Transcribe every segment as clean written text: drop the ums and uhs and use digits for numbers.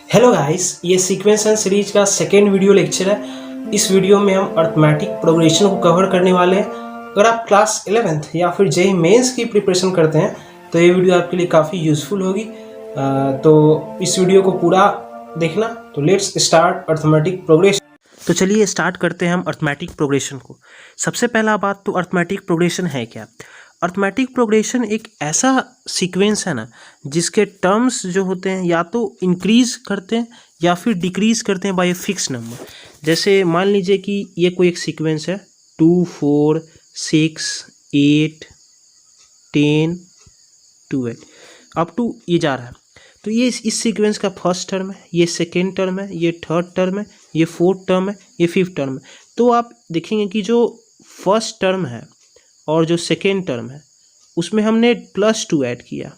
Hello guys, ये sequence and series का second video lecture है। इस वीडियो में हम अर्थमेटिक प्रोग्रेशन को कवर करने वाले हैं। अगर आप क्लास 11th या फिर जेईई मेंस की प्रिपरेशन करते हैं तो ये वीडियो आपके लिए काफ़ी यूज़फुल होगी। तो इस वीडियो को पूरा देखना। तो लेट्स स्टार्ट अर्थमेटिक प्रोग्रेशन। तो चलिए स्टार्ट करते हैं हम अर्थमेटिक प्रोग्रेशन को। सबसे पहला बात तो अर्थमेटिक प्रोग्रेशन है क्या। अर्थमेटिक प्रोग्रेशन एक ऐसा सीक्वेंस है ना जिसके टर्म्स जो होते हैं या तो इंक्रीज करते हैं या फिर डिक्रीज करते हैं बाय ए फिक्स नंबर। जैसे मान लीजिए कि ये कोई एक सीक्वेंस है 2 4 6 8 10 12 अप टू ये जा रहा है। तो ये इस सीक्वेंस का फर्स्ट टर्म है, ये सेकेंड टर्म है, ये थर्ड टर्म है, ये फोर्थ टर्म है, ये फिफ्थ टर्म है। तो आप देखेंगे कि जो फर्स्ट टर्म है और जो सेकेंड टर्म है उसमें हमने +2 ऐड किया,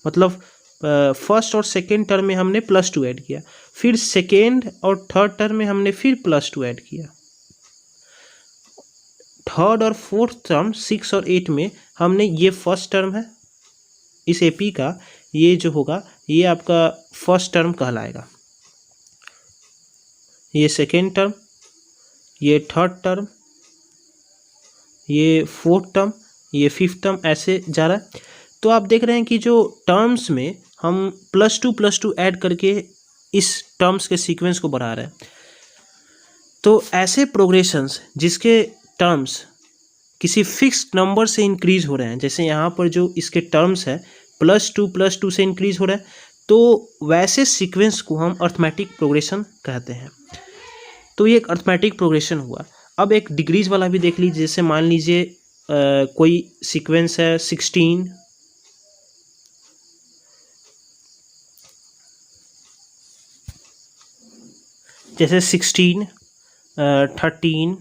मतलब फर्स्ट और सेकेंड टर्म में हमने +2 ऐड किया, फिर सेकेंड और थर्ड टर्म में हमने फिर +2 ऐड किया, थर्ड और फोर्थ टर्म 6 और 8 में हमने ये फर्स्ट टर्म है इस एपी का, ये जो होगा ये आपका फर्स्ट टर्म कहलाएगा, ये सेकेंड टर्म, ये थर्ड टर्म, ये फोर्थ टर्म, ये फिफ्थ टर्म, ऐसे जा रहा है। तो आप देख रहे हैं कि जो टर्म्स में हम +2 ऐड करके इस टर्म्स के सीक्वेंस को बढ़ा रहे हैं। तो ऐसे प्रोग्रेशंस जिसके टर्म्स किसी फिक्स नंबर से इंक्रीज हो रहे हैं, जैसे यहाँ पर जो इसके टर्म्स है +2 से इंक्रीज हो रहा है, तो वैसे सीक्वेंस को हम अर्थमेटिक प्रोग्रेशन कहते हैं। तो ये एक अर्थमेटिक प्रोग्रेशन हुआ। अब एक डिग्रीज वाला भी देख लीजिए। जैसे मान लीजिए कोई सीक्वेंस है 16 जैसे 16 13,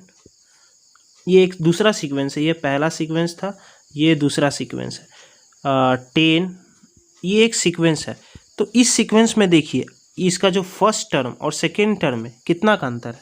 ये एक दूसरा सीक्वेंस है, ये पहला सीक्वेंस था, ये दूसरा सीक्वेंस है 10, ये एक सीक्वेंस है। तो इस सीक्वेंस में देखिए इसका जो फर्स्ट टर्म और सेकेंड टर्म में कितना का अंतर है।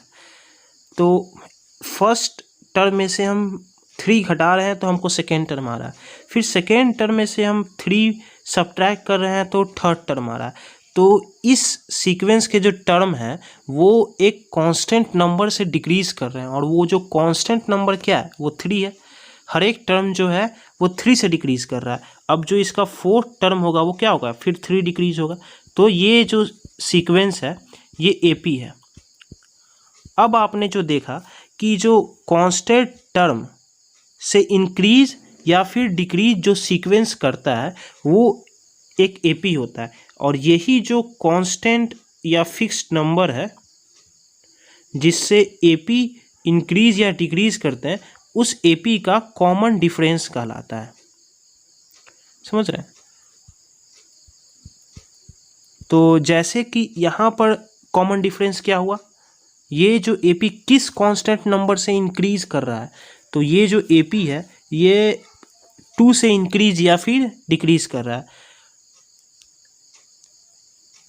तो फर्स्ट टर्म में से हम 3 घटा रहे हैं तो हमको सेकेंड टर्म आ रहा है, फिर सेकेंड टर्म में से हम 3 सब्ट्रैक्ट कर रहे हैं तो थर्ड टर्म आ रहा है। तो इस सीक्वेंस के जो टर्म है वो एक कांस्टेंट नंबर से डिक्रीज कर रहे हैं, और वो जो कांस्टेंट नंबर क्या है वो 3 है। हर एक टर्म जो है वो 3 से डिक्रीज कर रहा है। अब जो इसका फोर्थ टर्म होगा वो क्या होगा, फिर 3 डिक्रीज होगा। तो ये जो सीक्वेंस है ये एपी है। अब आपने जो देखा कि जो कांस्टेंट टर्म से इंक्रीज या फिर डिक्रीज जो सीक्वेंस करता है वो एक एपी होता है, और यही जो कांस्टेंट या फिक्स्ड नंबर है जिससे एपी इंक्रीज या डिक्रीज करते हैं उस एपी का कॉमन डिफरेंस कहलाता है। समझ रहे हैं। तो जैसे कि यहाँ पर कॉमन डिफरेंस क्या हुआ, ये जो एपी किस कांस्टेंट नंबर से इंक्रीज कर रहा है, तो ये जो एपी है ये 2 से इंक्रीज या फिर डिक्रीज कर रहा है,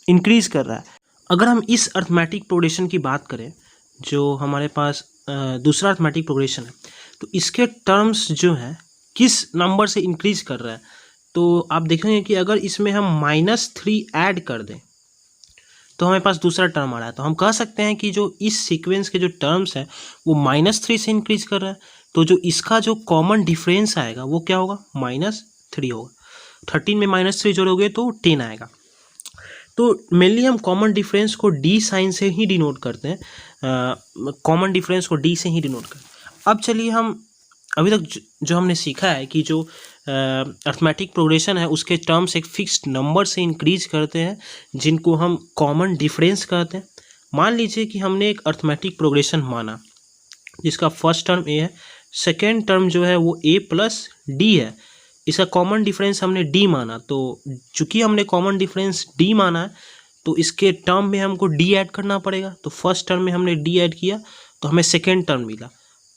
इंक्रीज कर रहा है। अगर हम इस अर्थमेटिक प्रोग्रेशन की बात करें जो हमारे पास दूसरा अर्थमेटिक प्रोग्रेशन है, तो इसके टर्म्स जो हैं किस नंबर से इंक्रीज कर रहा है, तो आप देखेंगे कि अगर इसमें हम -3 ऐड कर दें तो हमारे पास दूसरा टर्म आ रहा है। तो हम कह सकते हैं कि जो इस सीक्वेंस के जो टर्म्स हैं वो -3 से इंक्रीज कर रहा है, तो जो इसका जो कॉमन डिफरेंस आएगा वो क्या होगा, -3 होगा। 13 में -3 जोड़ोगे तो 10 आएगा। तो मेनली हम कॉमन डिफरेंस को डी साइन से ही डिनोट करते हैं, कॉमन डिफरेंस को डी से ही डिनोट करते हैं। अब चलिए हम अभी तक जो हमने सीखा है कि जो अर्थमेटिक प्रोग्रेशन है उसके टर्म्स एक फिक्स्ड नंबर से इंक्रीज करते हैं जिनको हम कॉमन डिफरेंस कहते हैं। मान लीजिए कि हमने एक अर्थमेटिक प्रोग्रेशन माना जिसका फर्स्ट टर्म ए है, सेकेंड टर्म जो है वो a + d है, इसका कॉमन डिफरेंस हमने d माना। तो चूंकि हमने कॉमन डिफरेंस d माना है तो इसके टर्म में हमको d ऐड करना पड़ेगा। तो फर्स्ट टर्म में हमने d ऐड किया तो हमें सेकेंड टर्म मिला,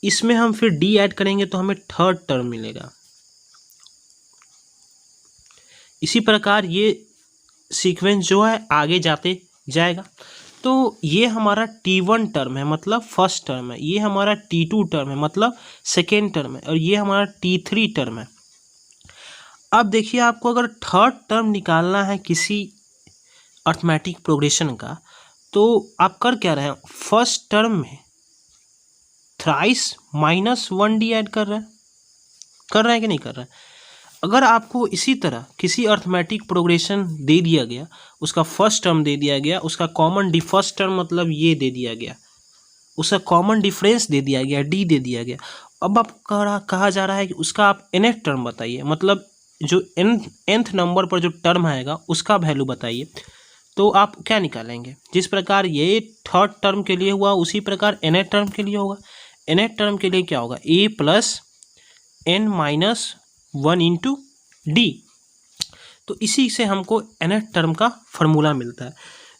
इसमें हम फिर d ऐड करेंगे तो हमें थर्ड टर्म मिलेगा। इसी प्रकार ये सीक्वेंस जो है आगे जाते जाएगा। तो ये हमारा T1 टर्म है मतलब फर्स्ट टर्म है, ये हमारा T2 टर्म है मतलब सेकेंड टर्म है, और ये हमारा T3 टर्म है। अब देखिए आपको अगर थर्ड टर्म निकालना है किसी अर्थमेटिक प्रोग्रेशन का, तो आप कर क्या रहे हैं, फर्स्ट टर्म में थ्राइस -1d ऐड कर रहे हैं कि नहीं कर रहे हैं। अगर आपको इसी तरह किसी अर्थमेटिक प्रोग्रेशन दे दिया गया, उसका फर्स्ट टर्म दे दिया गया, उसका कॉमन फर्स्ट टर्म मतलब ये दे दिया गया, उसका कॉमन डिफरेंस दे दिया गया, डी दे दिया गया, अब आप कहा जा रहा है कि उसका आप nth टर्म बताइए, मतलब जो nth नंबर पर जो टर्म आएगा उसका वैल्यू बताइए। तो आप क्या निकालेंगे, जिस प्रकार ये थर्ड टर्म के लिए हुआ उसी प्रकार nth टर्म के लिए होगा। nth टर्म के लिए क्या होगा, a plus n minus 1 into D. तो इसी से हमको nth टर्म का फॉर्मूला मिलता है।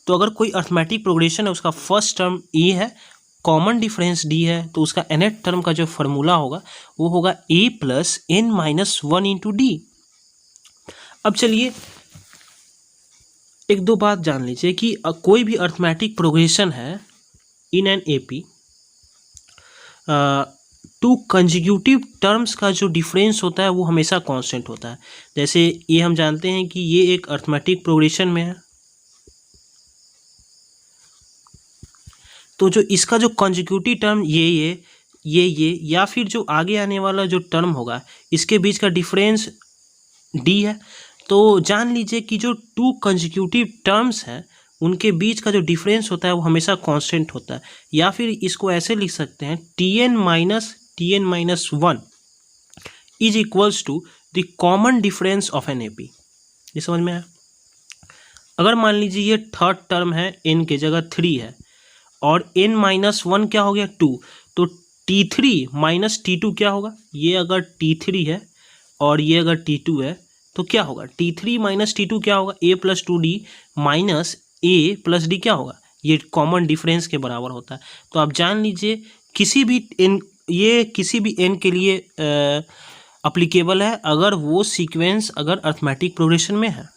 तो अगर कोई अर्थमेटिक प्रोग्रेशन है, उसका फर्स्ट टर्म ए है, कॉमन डिफरेंस डी है, तो उसका nth टर्म का जो फॉर्मूला होगा वो होगा a plus n minus 1 into D. अब चलिए एक दो बात जान लीजिए कि कोई भी अर्थमेटिक प्रोग्रेशन है in an AP, to consecutive terms का जो डिफरेंस होता है वो हमेशा कांस्टेंट होता है। जैसे ये हम जानते हैं कि ये एक अर्थमेटिक प्रोग्रेशन में है, तो जो इसका जो कंजिक्यूटिव टर्म ये या फिर जो आगे आने वाला जो टर्म होगा इसके बीच का डिफरेंस डी है। तो जान लीजिए कि जो टू कंजिक्यूटिव टर्म्स हैं उनके बीच का जो डिफरेंस होता है वो हमेशा कांस्टेंट होता है, या फिर इसको ऐसे लिख सकते हैं tn minus 1 is equals to the common difference of an AP. ये समझ में आया। अगर मान लीजिए ये थर्ड टर्म है, n के जगह 3 है और n माइनस 1 क्या हो गया 2, तो t3 माइनस t2 क्या होगा, ये अगर t3 है और ये अगर t2 है तो क्या होगा, t3 माइनस टी2 क्या होगा, a plus 2d minus a plus D क्या होगा, ये कॉमन डिफरेंस के बराबर होता है। तो आप जान लीजिए किसी भी n के लिए अप्लीकेबल है अगर वो सीक्वेंस अगर अर्थमेटिक प्रोग्रेशन में है।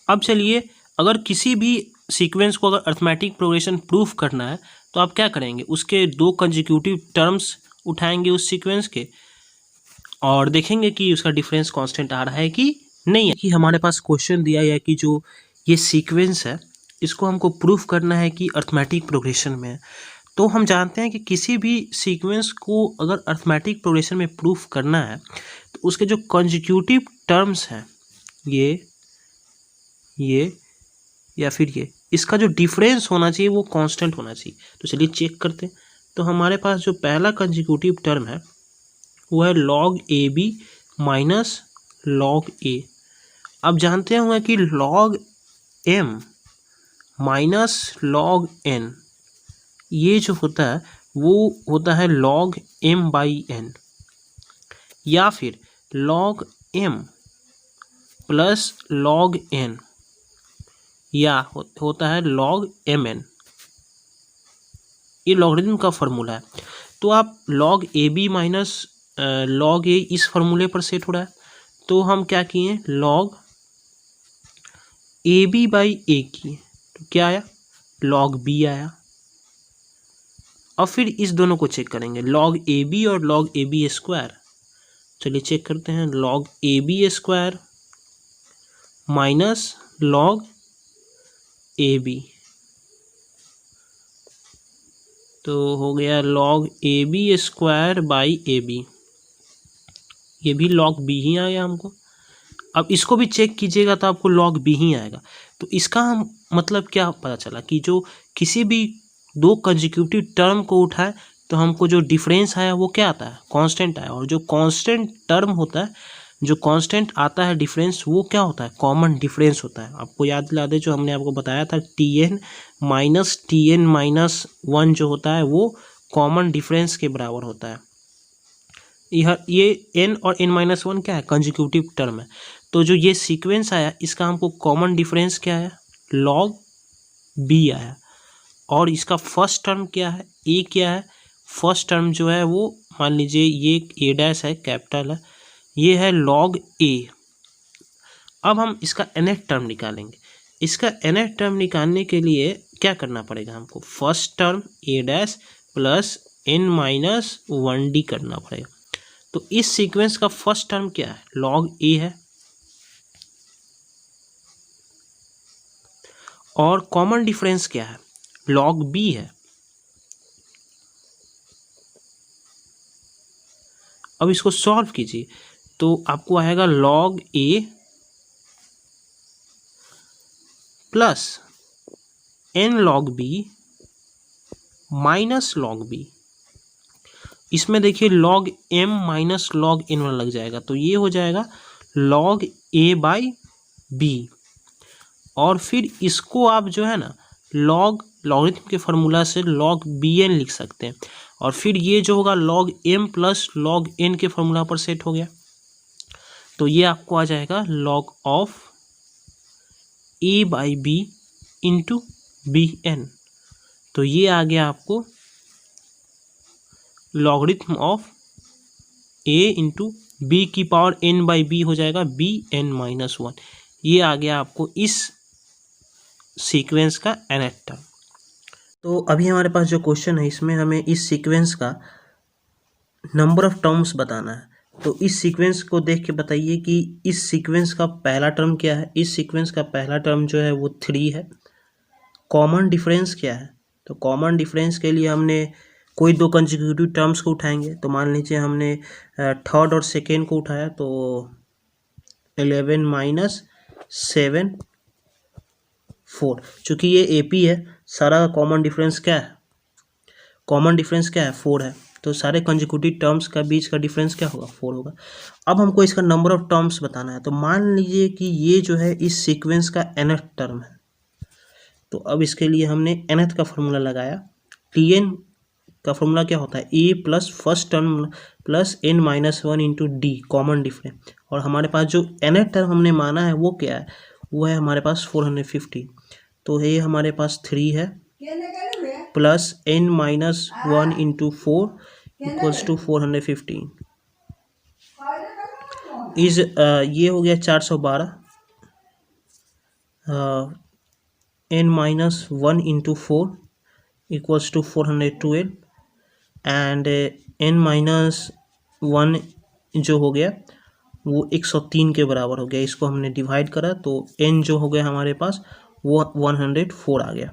अब चलिए अगर किसी भी सीक्वेंस को अगर अर्थमेटिक प्रोग्रेशन प्रूफ करना है तो आप क्या करेंगे, उसके दो कंजिक्यूटिव टर्म्स उठाएंगे उस सीक्वेंस के और देखेंगे कि उसका डिफरेंस कांस्टेंट आ रहा है कि नहीं है। कि हमारे पास क्वेश्चन दिया है कि जो ये सीक्वेंस है इसको हमको प्रूफ करना है कि अर्थमेटिक प्रोग्रेशन में है। तो हम जानते हैं कि किसी भी सीक्वेंस को अगर अर्थमेटिक प्रोग्रेशन में प्रूफ करना है तो उसके जो कंजिक्यूटिव टर्म्स हैं ये या फिर ये, इसका जो डिफरेंस होना चाहिए वो कांस्टेंट होना चाहिए। तो चलिए चेक करते हैं। तो हमारे पास जो पहला कंजिक्यूटिव टर्म है वो है log AB minus log A। अब जानते होंगे कि log M minus log N ये जो होता है वो होता है log M बाई N, या फिर log M plus log N या होता है log Mn। ये लॉगरिथम का फॉर्मूला है। तो आप log AB minus log A इस फॉर्मूले पर सेट हो रहा है, तो हम क्या किए log AB बाई A किए, तो क्या आया log B आया। अब फिर इस दोनों को चेक करेंगे log AB और log AB स्क्वायर। चलिए चेक करते हैं log AB square minus log AB, तो हो गया log AB square by AB, ये भी log B ही आया हमको। अब इसको भी चेक कीजिएगा तो आपको log B ही आएगा। तो इसका हम मतलब क्या पता चला कि जो किसी भी दो कंजिक्यूटिव टर्म को उठाए तो हमको जो डिफरेंस आया वो क्या आता है, कांस्टेंट आया। और जो कांस्टेंट टर्म होता है, जो कांस्टेंट आता है डिफरेंस, वो क्या होता है, कॉमन डिफरेंस होता है। आपको याद दिला दे जो हमने आपको बताया था tn माइनस 1 जो होता है वो कॉमन डिफरेंस के बराबर होता है। ये n और n-1 क्या है, कंजिक्यूटिव टर्म है। तो जो ये सीक्वेंस आया इसका हमको कॉमन डिफरेंस क्या है, log B आया। और इसका फर्स्ट टर्म क्या है, a क्या है, फर्स्ट टर्म जो है वो मान लीजिए ये a डैश है, कैपिटल है, ये है log A। अब हम इसका nth टर्म निकालेंगे। इसका nth टर्म निकालने के लिए क्या करना पड़ेगा हमको, first term a dash plus n-1d करना पड़ेगा। तो इस सीक्वेंस का फर्स्ट टर्म क्या है, log A है, और कॉमन डिफरेंस क्या है, log b है। अब इसको सॉल्व कीजिए तो आपको आएगा log a plus n log b minus log b। इसमें देखिए log m minus log n वाला लग जाएगा, तो ये हो जाएगा log a बाई b। और फिर इसको आप जो है ना लॉगरिथम के फार्मूला से log bn लिख सकते हैं, और फिर ये जो होगा log m plus log n के फार्मूला पर सेट हो गया, तो ये आपको आ जाएगा log of a by b into bn। तो ये आ गया आपको logarithm of a into B की पावर n बाई b हो जाएगा bn माइनस 1। ये आ गया आपको इस सीक्वेंस का nth टर्म। तो अभी हमारे पास जो क्वेश्चन है इसमें हमें इस सीक्वेंस का नंबर ऑफ टर्म्स बताना है। तो इस सीक्वेंस को देख के बताइए कि इस सीक्वेंस का पहला टर्म क्या है। इस सीक्वेंस का पहला टर्म जो है वो 3 है। कॉमन डिफरेंस क्या है, तो कॉमन डिफरेंस के लिए हमने कोई दो कंसेक्यूटिव टर्म्स को उठाएंगे। तो मान लीजिए हमने थर्ड और सेकेंड को उठाया, तो 11 माइनस 7 4। चूँकि ये AP है, सारा कॉमन डिफरेंस क्या है, कॉमन डिफरेंस क्या है 4 है, तो सारे कंसेक्यूटिव टर्म्स का बीच का डिफरेंस क्या होगा 4 होगा। अब हमको इसका नंबर ऑफ टर्म्स बताना है। तो मान लीजिए कि ये जो है इस सीक्वेंस का nth टर्म है, तो अब इसके लिए हमने nth का फॉर्मूला लगाया। Tn का फॉर्मूला क्या होता है, a plus first term plus n minus 1 into D common difference. और हमारे पास जो nth टर्म हमने माना है वो क्या है, वो है हमारे पास 450। तो ये हमारे पास 3 है plus n minus 1 into 4 equals to 415 is ये हो गया 412 n minus 1 into 4 equals to 412 and n minus 1 जो हो गया वो 103 के बराबर हो गया। इसको हमने डिवाइड करा तो n जो हो गया हमारे पास वो 104 आ गया।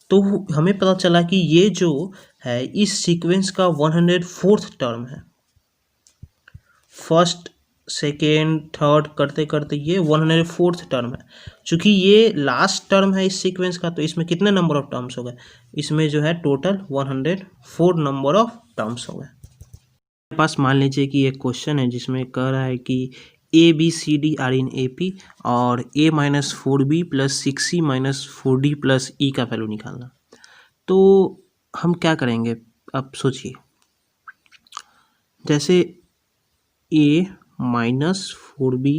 तो हमें पता चला कि ये जो है इस सीक्वेंस का 104th टर्म है। फर्स्ट सेकेंड थर्ड करते करते ये 104th टर्म है। चूँकि ये लास्ट टर्म है इस सीक्वेंस का, तो इसमें कितने नंबर ऑफ टर्म्स हो गए, इसमें जो है टोटल 104 नंबर ऑफ टर्म्स हो गए। मेरे पास मान लीजिए कि एक क्वेश्चन है जिसमें कह रहा है कि ABCD आर इन AP और a minus 4b plus 6c minus 4d plus e का वैल्यू निकालना। तो हम क्या करेंगे, अब सोचिए। जैसे a minus 4b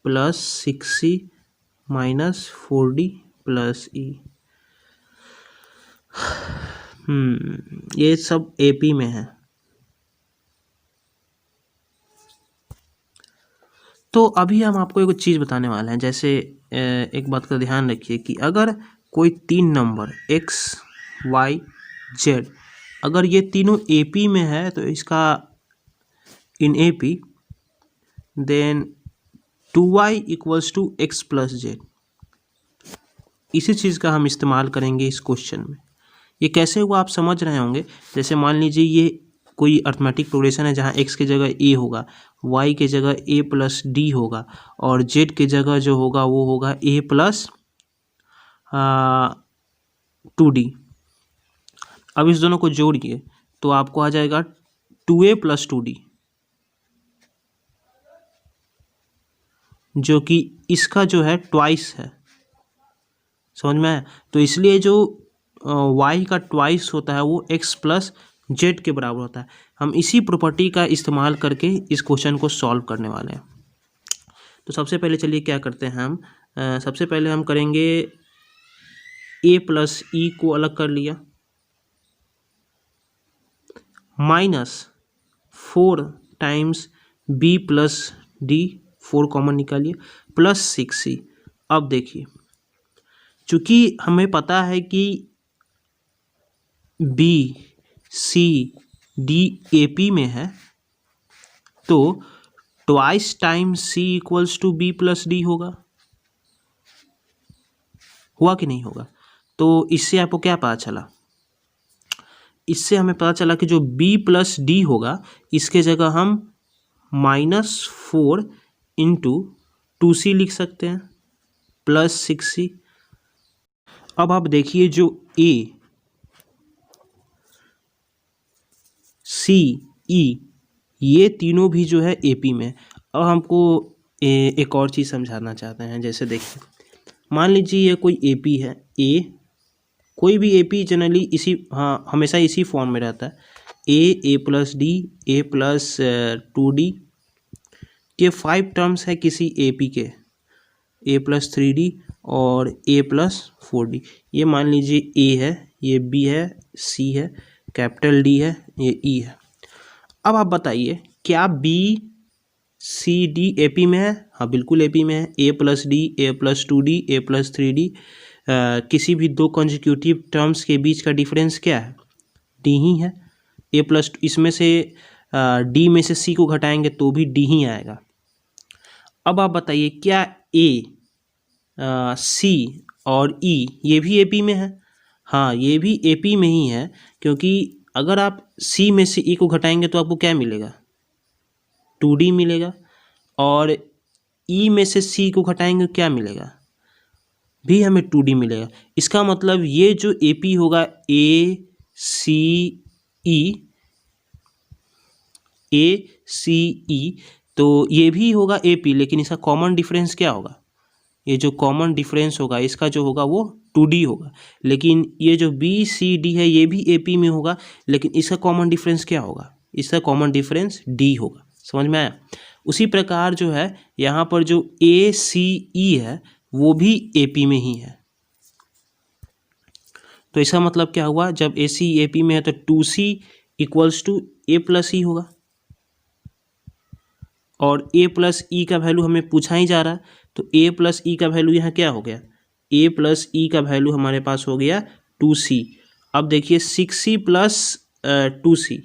plus 6c minus 4d plus e, ये सब AP में है। तो अभी हम आपको एक चीज़ बताने वाले हैं। जैसे एक बात का ध्यान रखिए कि अगर कोई 3 नंबर x y z अगर ये तीनों AP में है, तो इसका in AP then 2y equals to x plus z। इसी चीज़ का हम इस्तेमाल करेंगे इस क्वेश्चन में। ये कैसे हुआ आप समझ रहे होंगे। जैसे मान लीजिए ये कोई अर्थमेटिक प्रोग्रेशन है जहाँ x की जगह a होगा, y की जगह a प्लस d होगा, और z की जगह जो होगा वो होगा a प्लस 2d। अब इस दोनों को जोड़िए तो आपको आ जाएगा 2a प्लस 2d, जो कि इसका जो है ट्वाइस है। समझ में आया। तो इसलिए जो y का ट्वाइस होता है वो x प्लस z के बराबर होता है। हम इसी प्रॉपर्टी का इस्तेमाल करके इस क्वेश्चन को सॉल्व करने वाले हैं। तो सबसे पहले चलिए क्या करते हैं हम, सबसे पहले हम करेंगे a प्लस ई को अलग कर लिया, minus 4 times b plus d, 4 common निकालिए, प्लस 6c। अब देखिए चूँकि हमें पता है कि b c d AP में है, तो twice times c equals to b plus d होगा। हुआ कि नहीं होगा? तो इससे आपको क्या पता चला? इससे हमें पता चला कि जो b प्लस डी होगा इसके जगह हम -4 इंटू 2c लिख सकते हैं प्लस 6c। अब आप देखिए जो a, c, e ये तीनों भी जो है AP में। अब हमको एक और चीज़ समझाना चाहते हैं। जैसे देखिए, मान लीजिए ये कोई AP है, A, कोई भी AP जनरली इसी हमेशा इसी फॉर्म में रहता है, A plus D, A plus 2D के 5 टर्म्स है किसी AP के, A प्लस 3D और A प्लस 4D। ये मान लीजिए A है, ये B है, C है, कैपिटल D है, ये E है। अब आप बताइए क्या B C D AP में है? हाँ बिल्कुल AP में है। A plus D, A plus 2D, A plus 3D किसी भी दो कंजिक्यूटिव टर्म्स के बीच का डिफरेंस क्या है? D ही है। A प्लस इसमें से D में से C को घटाएंगे तो भी D ही आएगा। अब आप बताइए क्या A, C और E ये भी AP में है? हाँ ये भी AP में ही है, क्योंकि अगर आप C में से E को घटाएंगे तो आपको क्या मिलेगा? 2D मिलेगा। और E में से C को घटाएंगे क्या मिलेगा? भी हमें 2D मिलेगा। इसका मतलब ये जो AP होगा A C E, तो ये भी होगा AP, लेकिन इसका कॉमन डिफरेंस क्या होगा? ये जो कॉमन डिफरेंस होगा इसका जो होगा वो 2D होगा। लेकिन ये जो BCD है ये भी AP में होगा, लेकिन इसका कॉमन डिफरेंस क्या होगा? इसका कॉमन डिफरेंस D होगा। समझ में आया? उसी प्रकार जो है यहाँ पर जो ACE है वो भी AP में ही है। तो इसका मतलब क्या हुआ? जब AC AP में है तो 2C equals to A plus E होगा। और A प्लस E का वैल्यू हमें पूछा ही जा रहा है, तो A प्लस E का वैल्यू यहाँ क्या हो गया? A प्लस E का वैल्यू हमारे पास हो गया 2C। अब देखिए 6C प्लस 2C,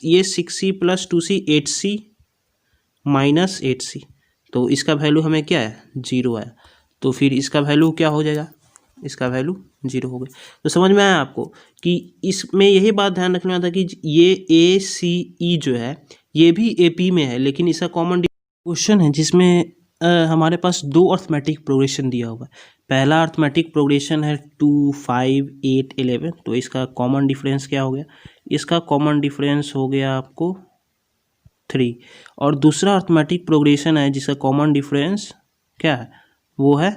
ये 6C plus 2C 8C minus 8C, तो इसका वैल्यू हमें क्या है? 0 आया। तो फिर इसका वैल्यू क्या हो जाएगा? इसका वैल्यू 0 हो गया। तो समझ में आया आपको कि इसमें यही बात ध्यान रखना था कि ये ACE जो है ये भी AP में है, लेकिन इसका कॉमन क्वेश्चन है जिसमें हमारे पास दो अर्थमेटिक प्रोग्रेशन दिया हुआ है। पहला अर्थमेटिक प्रोग्रेशन है 2, 5, 8, 11, तो इसका कॉमन डिफरेंस क्या हो गया? इसका कॉमन डिफरेंस हो गया आपको 3। और दूसरा अर्थमेटिक प्रोग्रेशन है जिसका कॉमन डिफरेंस क्या है? वो है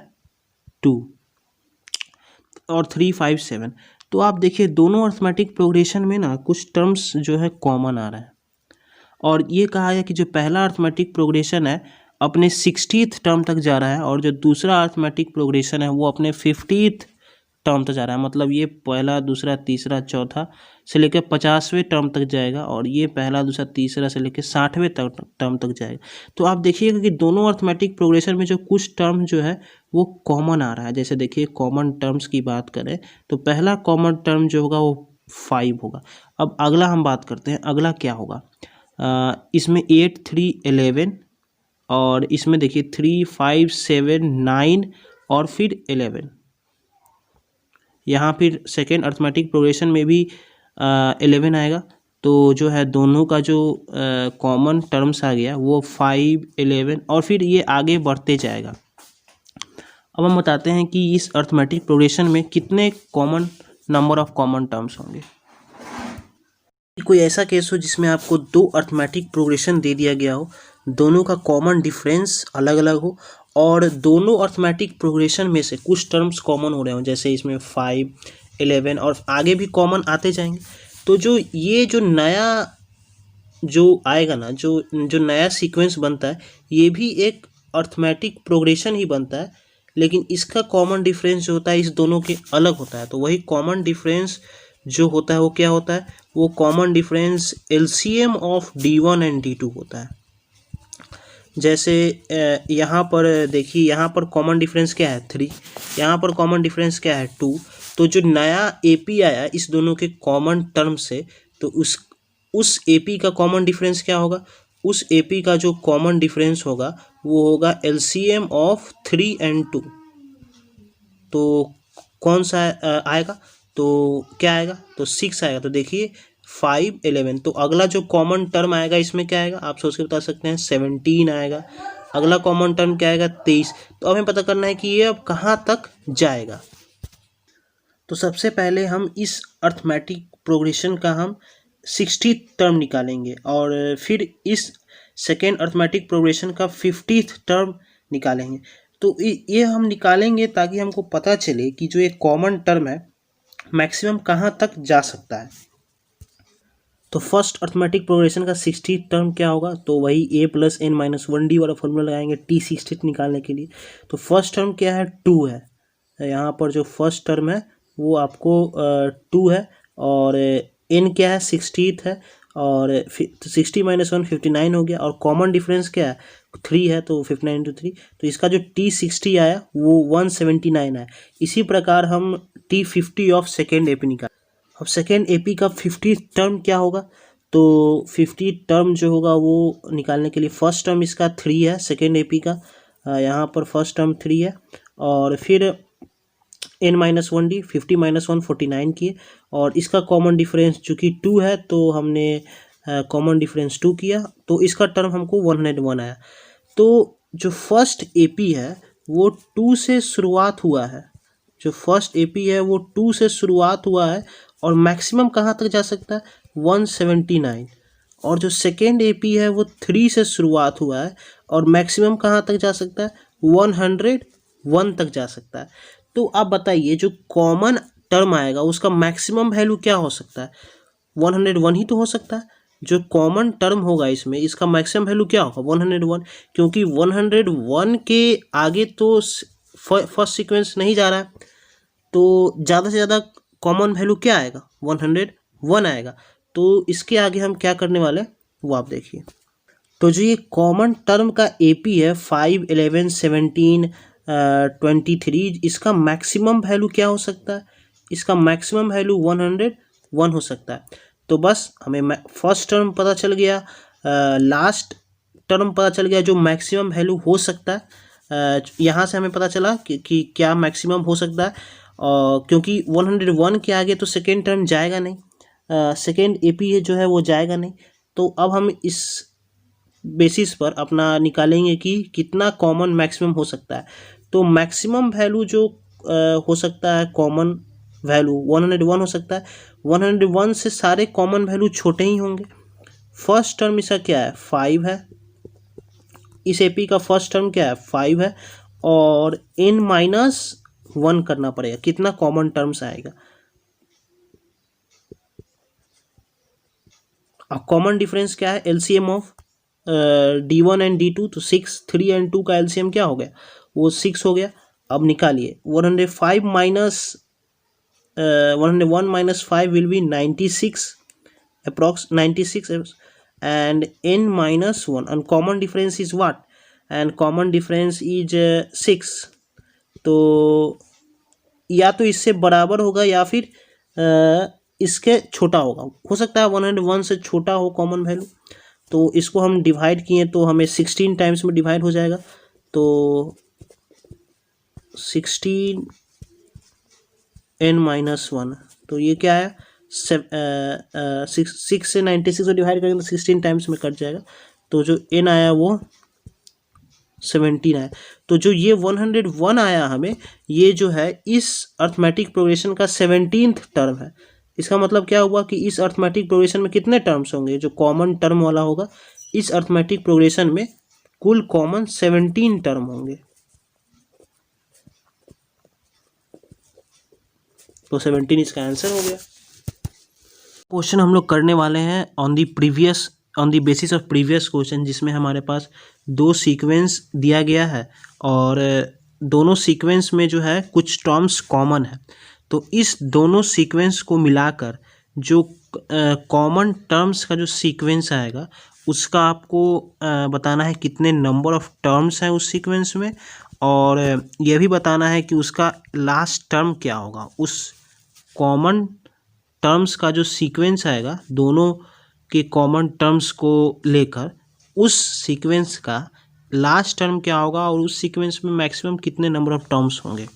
2 और 3, 5, 7। तो आप देखिए दोनों अर्थमेटिक प्रोग्रेशन में ना कुछ टर्म्स जो है कॉमन आ रहा है, और ये कहा है कि जो पहला अर्थमेटिक प्रोग्रेशन है अपने 60th टर्म तक जा रहा है, और जो दूसरा अर्थमेटिक प्रोग्रेशन है वो अपने 50th टर्म तक जा रहा है। मतलब ये पहला, दूसरा, तीसरा, चौथा से लेकर 50वें टर्म तक जाएगा, और ये पहला, दूसरा, तीसरा से लेकर 60वें टर्म तक जाएगा। तो आप देखिएगा कि दोनों अर्थमेटिक प्रोग्रेशन में जो कुछ टर्म जो है वो कॉमन आ रहा है। जैसे देखिए कॉमन टर्म्स की बात करें तो पहला कॉमन टर्म जो होगा वो 5 होगा। अब अगला हम बात करते हैं, अगला क्या होगा? इसमें 8, 3, 11, और इसमें देखिए 3, 5, 7, 9 और फिर 11। यहाँ फिर सेकेंड अर्थमेटिक प्रोग्रेशन में भी 11 आएगा। तो जो है दोनों का जो कॉमन टर्म्स आ गया वो 5, 11 और फिर ये आगे बढ़ते जाएगा। अब हम बताते हैं कि इस अर्थमेटिक प्रोग्रेशन में कितने common number of common terms होंगे। कोई ऐसा केस हो जिसमें आपको दो अर्थमेटिक प्रोग्रेशन दे दिया गया हो, दोनों का कॉमन डिफरेंस अलग अलग हो, और दोनों अर्थमेटिक प्रोग्रेशन में से कुछ टर्म्स कॉमन हो रहे हो, जैसे इसमें 5, 11 और आगे भी कॉमन आते जाएंगे। तो जो ये जो नया जो आएगा ना, जो नया सीक्वेंस बनता है, ये भी एक अर्थमेटिक प्रोग्रेशन ही बनता है, लेकिन इसका कॉमन डिफरेंस जो होता है इस दोनों के अलग होता है। तो वही कॉमन डिफरेंस जो होता है वो क्या होता है? वो common difference LCM of D1 and D2 होता है। जैसे यहाँ पर देखिए, यहाँ पर कॉमन डिफरेंस क्या है? 3, यहाँ पर कॉमन डिफरेंस क्या है? 2। तो जो नया AP आया इस दोनों के कॉमन टर्म से, तो उस AP का कॉमन डिफरेंस क्या होगा? उस AP का जो कॉमन डिफरेंस होगा वो होगा LCM ऑफ 3 एंड 2। तो कौन सा आएगा, तो क्या आएगा, तो 6 आएगा। तो देखिए 5 11, तो अगला जो कॉमन टर्म आएगा इसमें क्या आएगा, आप सोच के बता सकते हैं 17 आएगा। अगला कॉमन टर्म क्या आएगा, 23। तो हमें पता करना है कि ये अब कहाँ तक जाएगा। तो सबसे पहले हम इस अर्थमेटिक प्रोग्रेशन का हम 60th टर्म निकालेंगे और फिर इस सेकेंड अर्थमेटिक प्रोग्रेशन का 50th टर्म निकालेंगे। तो ये हम निकालेंगे ताकि हमको पता चले कि जो एक कॉमन टर्म है मैक्सिमम कहाँ तक जा सकता है। तो फर्स्ट अर्थमेटिक प्रोग्रेशन का 60th टर्म क्या होगा, तो वही a + n-1d वाला फॉर्मूला लगाएंगे t60th निकालने के लिए। तो फर्स्ट टर्म क्या है, 2 है। यहाँ पर जो फर्स्ट टर्म है वो आपको 2 है और n क्या है, 60th है और 60 - 1 59 हो गया और कॉमन डिफरेंस क्या है, 3 है। तो 59 × 3, तो इसका जो t60 आया वो 179 है। इसी प्रकार हम t50 ऑफ सेकेंड एपी निकाल। अब सेकेंड एपी का 50th टर्म क्या होगा, तो 50th टर्म जो होगा वो निकालने के लिए फर्स्ट टर्म इसका 3 है, सेकेंड एपी का यहाँ पर फर्स्ट टर्म 3 है और फिर n-1d 50 - 1 49 किए और इसका कॉमन डिफरेंस चूँकि 2 है तो हमने कॉमन डिफरेंस 2 किया, तो इसका टर्म हमको 101 आया। तो जो फर्स्ट एपी है वो 2 से शुरुआत हुआ है, जो फर्स्ट एपी है वो 2 से शुरुआत हुआ है और मैक्सिमम कहाँ तक जा सकता है, 179। और जो सेकेंड एपी है वो 3 से शुरुआत हुआ है और मैक्सिमम कहाँ तक जा सकता है, 101 तक जा सकता है। तो आप बताइए जो कॉमन टर्म आएगा उसका मैक्सिमम वैल्यू क्या हो सकता है, 101 ही तो हो सकता है। जो कॉमन टर्म होगा इसमें इसका मैक्सिमम वैल्यू क्या होगा, 101, क्योंकि 101 के आगे तो फर्स्ट सीक्वेंस नहीं जा रहा है, तो ज़्यादा से ज़्यादा कॉमन वैल्यू क्या आएगा, 101 आएगा। तो इसके आगे हम क्या करने वाले हैं वो आप देखिए। तो जो ये कॉमन टर्म का एपी है 5 11 17 23, इसका मैक्सिमम वैल्यू क्या हो सकता है, इसका मैक्सिमम वैल्यू 101 हो सकता है। तो बस हमें फर्स्ट टर्म पता चल गया, लास्ट टर्म पता चल गया जो मैक्सिमम वैल्यू हो सकता है। यहाँ से हमें पता चला कि क्या मैक्सिमम हो सकता है, क्योंकि 101 के आगे तो सेकेंड टर्म जाएगा नहीं, सेकेंड एपी जो है वो जाएगा नहीं। तो अब हम इस बेसिस पर अपना निकालेंगे कि कितना कॉमन मैक्सिमम हो सकता है। तो मैक्सिमम वैल्यू जो हो सकता है, कॉमन वैल्यू 101 हो सकता है। 101 से सारे कॉमन वैल्यू छोटे ही होंगे। फर्स्ट टर्म इसका क्या है, 5 है, इस एपी का फर्स्ट टर्म क्या है, 5 है और n-1 करना पड़ेगा, कितना कॉमन टर्म्स आएगा। अब कॉमन डिफरेंस क्या है, LCM of d1 and d2, तो 6, 3 एंड 2 का एलसीएम क्या हो गया, वो 6 हो गया। अब निकालिए 101 - 5 will be 96, approx 96 and n-1 and common difference is what, and common difference is 6। तो या तो इससे बराबर होगा या फिर इसके छोटा होगा, हो सकता है 101 से छोटा हो कॉमन वैल्यू। तो इसको हम डिवाइड किए तो हमें 16 टाइम्स में डिवाइड हो जाएगा, तो 16 n-1, तो ये क्या है, 6 से 96 को डिवाइड करेंगे तो 16 टाइम्स में कट जाएगा, तो जो n आया वो 17 आया। तो जो ये 101 आया हमें, ये जो है इस अर्थमेटिक प्रोग्रेशन का 17th टर्म है। इसका मतलब क्या हुआ कि इस अर्थमेटिक प्रोग्रेशन में कितने टर्म्स होंगे, जो कॉमन टर्म वाला होगा इस अर्थमेटिक प्रोग्रेशन में कुल कॉमन 17 टर्म होंगे। तो 17 इसका आंसर हो गया। क्वेश्चन हम लोग करने वाले हैं on the basis of previous question, जिसमें हमारे पास 2 सीक्वेंस दिया गया है और दोनों सीक्वेंस में जो है कुछ टर्म्स कॉमन है। तो इस दोनों सीक्वेंस को मिलाकर जो कॉमन टर्म्स का जो सीक्वेंस आएगा उसका आपको बताना है कितने नंबर ऑफ टर्म्स हैं उस सीक्वेंस में, और यह भी बताना है कि उसका लास्ट टर्म क्या होगा। उस कॉमन टर्म्स का जो सीक्वेंस आएगा, दोनों के कॉमन टर्म्स को लेकर उस सीक्वेंस का लास्ट टर्म क्या होगा और उस सीक्वेंस में मैक्सिमम कितने नंबर ऑफ टर्म्स होंगे।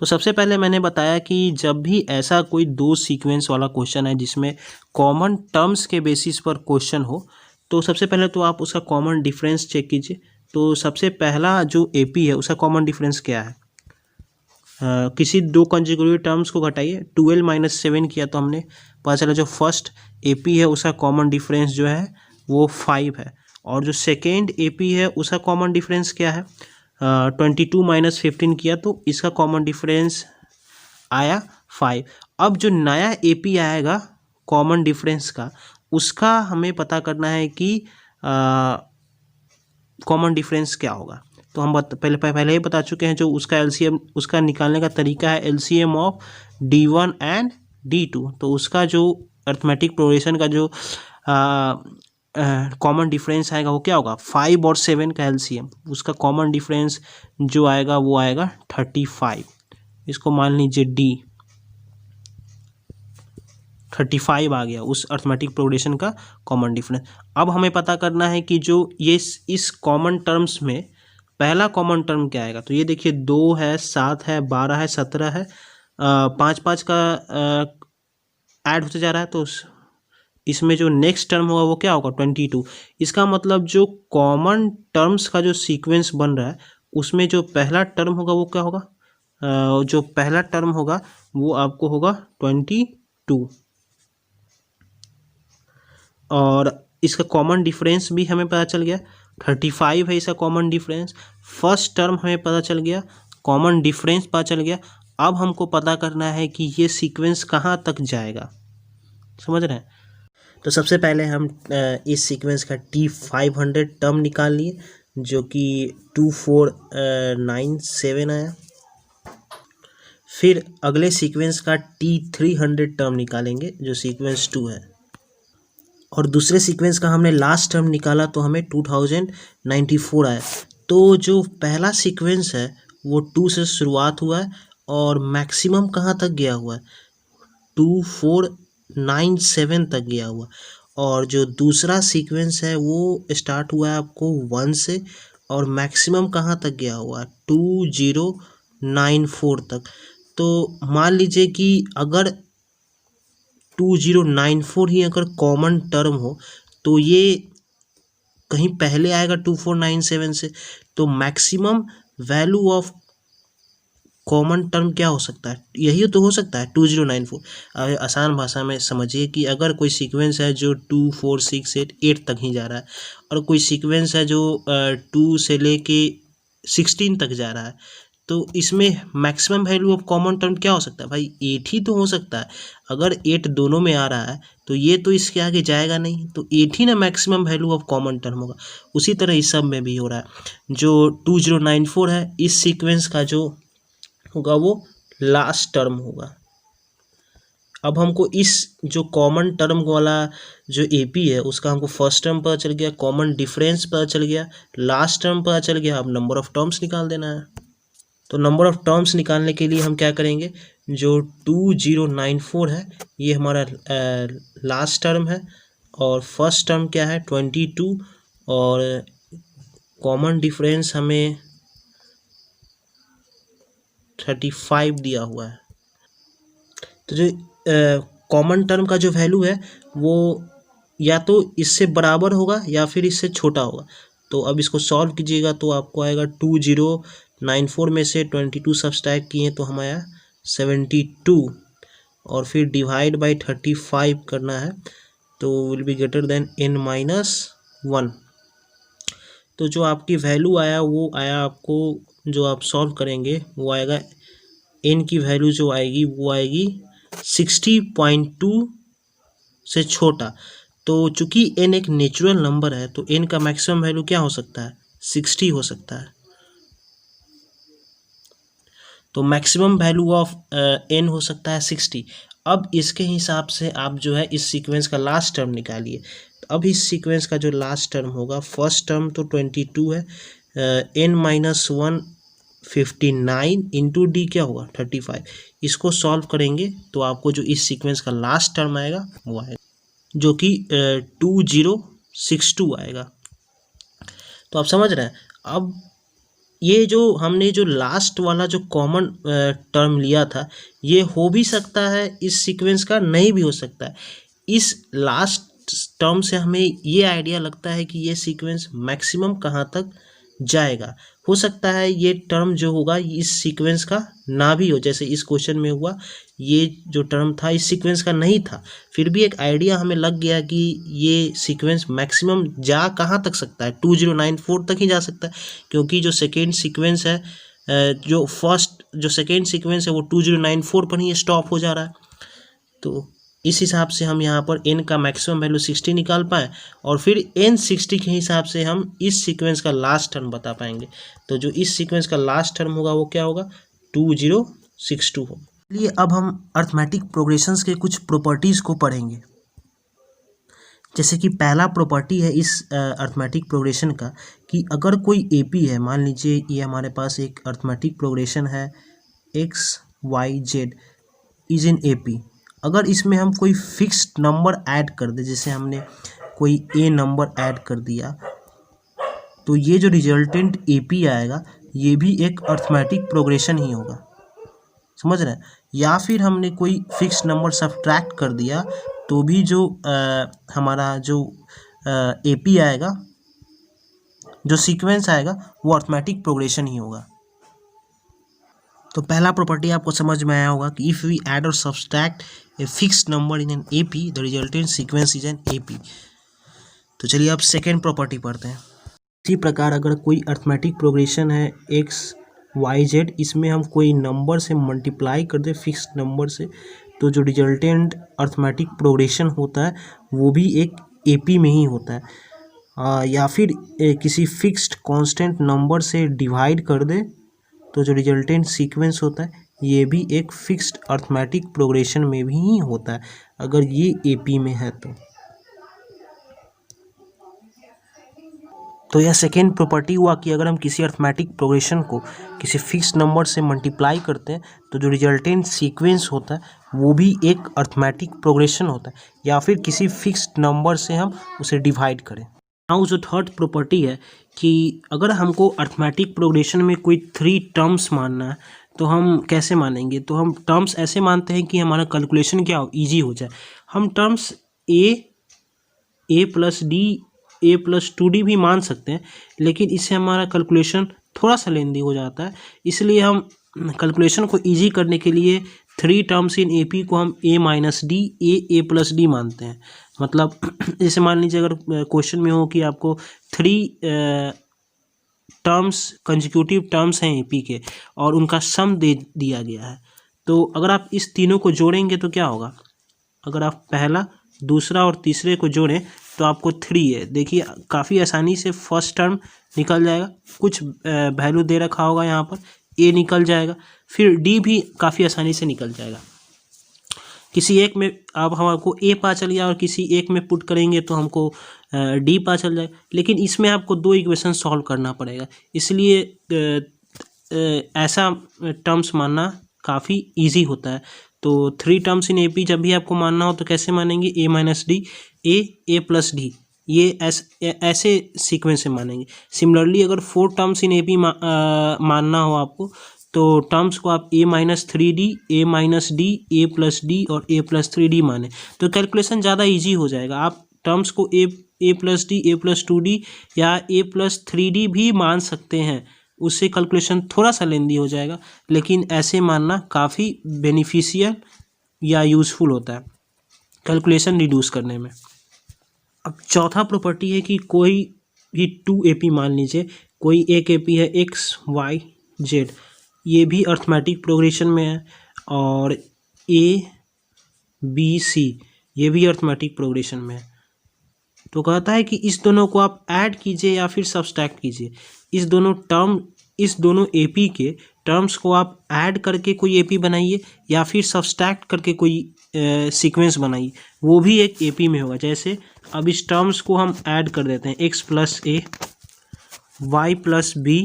तो सबसे पहले मैंने बताया कि जब भी ऐसा कोई दो सीक्वेंस वाला क्वेश्चन है जिसमें कॉमन टर्म्स के बेसिस पर क्वेश्चन हो, तो सबसे पहले तो आप उसका कॉमन डिफरेंस चेक कीजिए। तो सबसे पहला जो एपी है उसका कॉमन डिफरेंस क्या है? किसी दो कंसेक्यूटिव टर्म्स को घटाइए, 12 माइनस 7 किया तो हमने पता चला जो फर्स्ट एपी है उसका कॉमन डिफरेंस जो है वो 5 है, और जो सेकेंड एपी है उसका कॉमन डिफरेंस क्या है? 22 माइनस 15 किया तो इसका कॉमन डिफरेंस आया 5। अब जो नया एपी आएगा कॉमन डिफरेंस का, उसका हमें पता करना है कि कॉमन डिफरेंस क्या होगा। तो हम पहले ही बता चुके हैं, जो उसका एलसीएम, उसका निकालने का तरीका है LCM of D1 and D2। तो उसका जो अर्थमेटिक प्रोग्रेशन का जो कॉमन डिफरेंस आएगा वो क्या होगा? 5 और 7 का एलसीएम, उसका कॉमन डिफरेंस जो आएगा वो आएगा 35। इसको मान लीजिए D 35 आ गया उस अर्थमेटिक प्रोग्रेशन का कॉमन डिफरेंस। अब हमें पता करना है कि जो ये इस कॉमन टर्म्स में पहला कॉमन टर्म क्या आएगा। तो ये देखिए 2 है, 7 है, 12 है, 17 है, 5 का ऐड होते जा रहा है, तो इसमें जो नेक्स्ट टर्म होगा वो क्या होगा? 22। इसका मतलब जो कॉमन टर्म्स का जो सीक्वेंस बन रहा है उसमें जो पहला टर्म होगा वो क्या होगा? जो पहला टर्म होगा वो आपको होगा 22, और इसका कॉमन डिफरेंस भी हमें पता चल गया 35 है इसका कॉमन डिफरेंस। फर्स्ट टर्म हमें पता चल गया, कॉमन डिफरेंस पता चल गया। अब हमको पता करना है कि ये सीक्वेंस कहाँ तक जाएगा, समझ रहे हैं? तो सबसे पहले हम इस सीक्वेंस का T500 टर्म निकाल लिए जो कि 2497 आया। फिर अगले सीक्वेंस का T300 टर्म निकालेंगे जो सीक्वेंस 2 है, और दूसरे सीक्वेंस का हमने लास्ट टर्म निकाला तो हमें 2094 आया। तो जो पहला सीक्वेंस है वो 2 से शुरुआत हुआ है और मैक्सिमम कहाँ तक गया हुआ है? 2497 तक गया हुआ। और जो दूसरा सीक्वेंस है वो स्टार्ट हुआ है आपको 1 से और मैक्सिमम कहाँ तक गया हुआ है? 2094 तक। तो मान लीजिए कि अगर 2094 ही अगर कॉमन टर्म हो तो ये कहीं पहले आएगा 2497 से, तो maximum value of common term क्या हो सकता है? यही तो हो सकता है 2094। आसान भाषा में समझिए कि अगर कोई सीक्वेंस है जो 2 4 6 8 तक ही जा रहा है, और कोई सीक्वेंस है जो 2 से लेके 16 तक जा रहा है, तो इसमें maximum value of common term क्या हो सकता है? भाई 8 ही तो हो सकता है। अगर 8 दोनों में आ रहा है तो ये तो इसके आगे जाएगा नहीं, तो 8 ही ना maximum value of common term होगा। उसी तरह इस सब में भी हो रहा है। जो 2094 है इस सीक्वेंस का जो होगा वो लास्ट टर्म होगा। अब हमको इस जो कॉमन टर्म वाला जो एपी है उसका हमको फर्स्ट टर्म पता चल गया, कॉमन डिफरेंस पता चल गया, लास्ट टर्म पता चल गया। अब नंबर ऑफ टर्म्स निकाल देना है। तो नंबर ऑफ टर्म्स निकालने के लिए हम क्या करेंगे? जो 2094 है ये हमारा लास्ट टर्म है, और फर्स्ट टर्म क्या है? 22, और कॉमन डिफरेंस हमें 35 दिया हुआ है। तो जो कॉमन टर्म का जो वैल्यू है वो या तो इससे बराबर होगा या फिर इससे छोटा होगा। तो अब इसको सॉल्व कीजिएगा तो आपको आएगा 2094 में से 22 सब्सट्रैक्ट किए तो हम आया 72, और फिर डिवाइड बाई 35 करना है तो will be greater than n-1। तो जो आपकी वैल्यू आया वो आया आपको, जो आप सॉल्व करेंगे वो आएगा, n की वैल्यू जो आएगी वो आएगी 60.2 से छोटा। तो चूंकि n एक नेचुरल नंबर है तो n का मैक्सिमम वैल्यू क्या हो सकता है? 60 हो सकता है। तो मैक्सिमम वैल्यू ऑफ n हो सकता है 60। अब इसके हिसाब से आप जो है इस सीक्वेंस का लास्ट टर्म निकालिए। अब इस सीक्वेंस का जो लास्ट टर्म होगा, फर्स्ट टर्म तो 22 है, n-1 59 इंटू डी क्या होगा? 35। इसको सॉल्व करेंगे तो आपको जो इस सीक्वेंस का लास्ट टर्म आएगा वो आएगा जो कि 2062 आएगा। तो आप समझ रहे हैं। अब ये जो हमने जो लास्ट वाला जो कॉमन टर्म लिया था, ये हो भी सकता है इस सीक्वेंस का, नहीं भी हो सकता है। इस लास्ट टर्म से हमें ये आइडिया लगता है कि ये सीक्वेंस मैक्सिमम कहाँ तक जाएगा। हो सकता है ये टर्म जो होगा इस सीक्वेंस का ना भी हो, जैसे इस क्वेश्चन में हुआ, ये जो टर्म था इस सीक्वेंस का नहीं था, फिर भी एक आइडिया हमें लग गया कि ये सीक्वेंस मैक्सिमम जा कहाँ तक सकता है, 2094 तक ही जा सकता है, क्योंकि जो सेकेंड सीक्वेंस है, जो सेकेंड सीक्वेंस है वो 2094 पर ही स्टॉप हो जा रहा है। तो इस हिसाब से हम यहाँ पर n का मैक्सिमम वैल्यू 60 निकाल पाएँ, और फिर n 60 के हिसाब से हम इस सीक्वेंस का लास्ट टर्म बता पाएंगे। तो जो इस सीक्वेंस का लास्ट टर्म होगा वो क्या होगा, 2062 होगा। चलिए अब हम अर्थमेटिक प्रोग्रेशंस के कुछ प्रॉपर्टीज़ को पढ़ेंगे। जैसे कि पहला प्रॉपर्टी है इस अर्थमेटिक प्रोग्रेशन का कि अगर कोई AP है, मान लीजिए ये हमारे पास एक अर्थमेटिक प्रोग्रेशन है x y z is in AP। अगर इसमें हम कोई फिक्स्ड नंबर ऐड कर दे, जैसे हमने कोई a नंबर ऐड कर दिया, तो ये जो रिजल्टेंट AP आएगा ये भी एक अर्थमेटिक प्रोग्रेशन ही होगा, समझ रहे हैं। या फिर हमने कोई फिक्स्ड नंबर सब्ट्रैक्ट कर दिया तो भी जो हमारा जो AP आएगा, जो सीक्वेंस आएगा वो अर्थमेटिक प्रोग्रेशन ही होगा। तो पहला प्रॉपर्टी आपको समझ में आया होगा कि इफ़ वी ऐड और subtract a fixed number in an AP the resultant sequence is an AP। तो चलिए अब सेकेंड प्रॉपर्टी पढ़ते हैं। इसी प्रकार अगर कोई अर्थमेटिक प्रोग्रेशन है x y z, इसमें हम कोई नंबर से मल्टीप्लाई कर दे फिक्स्ड नंबर से, तो जो रिजल्टेंट अर्थमेटिक प्रोग्रेशन होता है वो भी एक AP में ही होता है। या फिर किसी फिक्स्ड कांस्टेंट नंबर से डिवाइड कर दे तो जो रिजल्टेंट सीक्वेंस होता है ये भी एक फिक्स्ड अर्थमेटिक प्रोग्रेशन में भी ही होता है, अगर ये AP में है तो यह सेकेंड प्रॉपर्टी हुआ कि अगर हम किसी अर्थमेटिक प्रोग्रेशन को किसी फिक्स्ड नंबर से मल्टीप्लाई करते हैं तो जो रिजल्टेंट सीक्वेंस होता है वो भी एक अर्थमेटिक प्रोग्रेशन होता है, या फिर किसी फिक्स्ड नंबर से हम उसे डिवाइड करें। नाउ जो थर्ड प्रॉपर्टी है कि अगर हमको अर्थमेटिक प्रोग्रेशन में कोई 3 टर्म्स मानना है तो हम कैसे मानेंगे। तो हम टर्म्स ऐसे मानते हैं कि हमारा कैलकुलेशन क्या हो, ईजी हो जाए। हम terms a plus D a plus 2d भी मान सकते हैं, लेकिन इससे हमारा कैलकुलेशन थोड़ा सा लेंदी हो जाता है, इसलिए हम कैलकुलेशन को इजी करने के लिए 3 टर्म्स इन AP को हम a minus D a plus D मानते हैं। मतलब जैसे मान लीजिए अगर क्वेश्चन में हो कि आपको 3 टर्म्स कंसेक्यूटिव टर्म्स हैं AP के और उनका सम दे दिया गया है, तो अगर आप इस तीनों को जोड़ेंगे तो क्या होगा। अगर आप पहला, दूसरा और तीसरे को जोड़ें तो आपको 3 है। देखिए काफ़ी आसानी से फर्स्ट टर्म निकल जाएगा, कुछ वैल्यू दे रखा होगा यहाँ पर, a निकल जाएगा, फिर d भी काफ़ी आसानी से निकल जाएगा। किसी एक में अब हमको a पता चल गया और किसी एक में पुट करेंगे तो हमको d पता चल जाएगा, लेकिन इसमें आपको 2 इक्वेशन सॉल्व करना पड़ेगा, इसलिए ऐसा टर्म्स मानना काफ़ी ईजी होता है। तो 3 टर्म्स इन AP जब भी आपको मानना हो तो कैसे मानेंगे, a minus D a plus D, ये ऐसे सीक्वेंस से मानेंगे। सिमिलरली अगर 4 टर्म्स इन AP मानना हो आपको तो टर्म्स को आप a minus 3d, a minus D, a plus D और a प्लस 3d माने, तो कैलकुलेशन ज़्यादा ईजी हो जाएगा। आप टर्म्स को a plus D, a plus 2d या a प्लस 3d भी मान सकते हैं, उससे कैलकुलेशन थोड़ा सा लेंदी हो जाएगा, लेकिन ऐसे मानना काफ़ी बेनिफिशियल या यूज़फुल होता है कैलकुलेशन रिड्यूस करने में। अब चौथा प्रॉपर्टी है कि कोई भी 2 AP मान लीजिए, कोई एक AP है x y z, ये भी अर्थमेटिक प्रोग्रेशन में है, और a b c ये भी अर्थमेटिक प्रोग्रेशन में है। तो कहता है कि इस दोनों को आप ऐड कीजिए या फिर सब्सट्रैक्ट कीजिए। इस दोनों AP के टर्म्स को आप ऐड करके कोई AP बनाइए या फिर सब्सट्रैक्ट करके कोई सीक्वेंस बनाइए, वो भी एक AP में होगा। जैसे अब इस टर्म्स को हम ऐड कर देते हैं, x plus a, y plus b,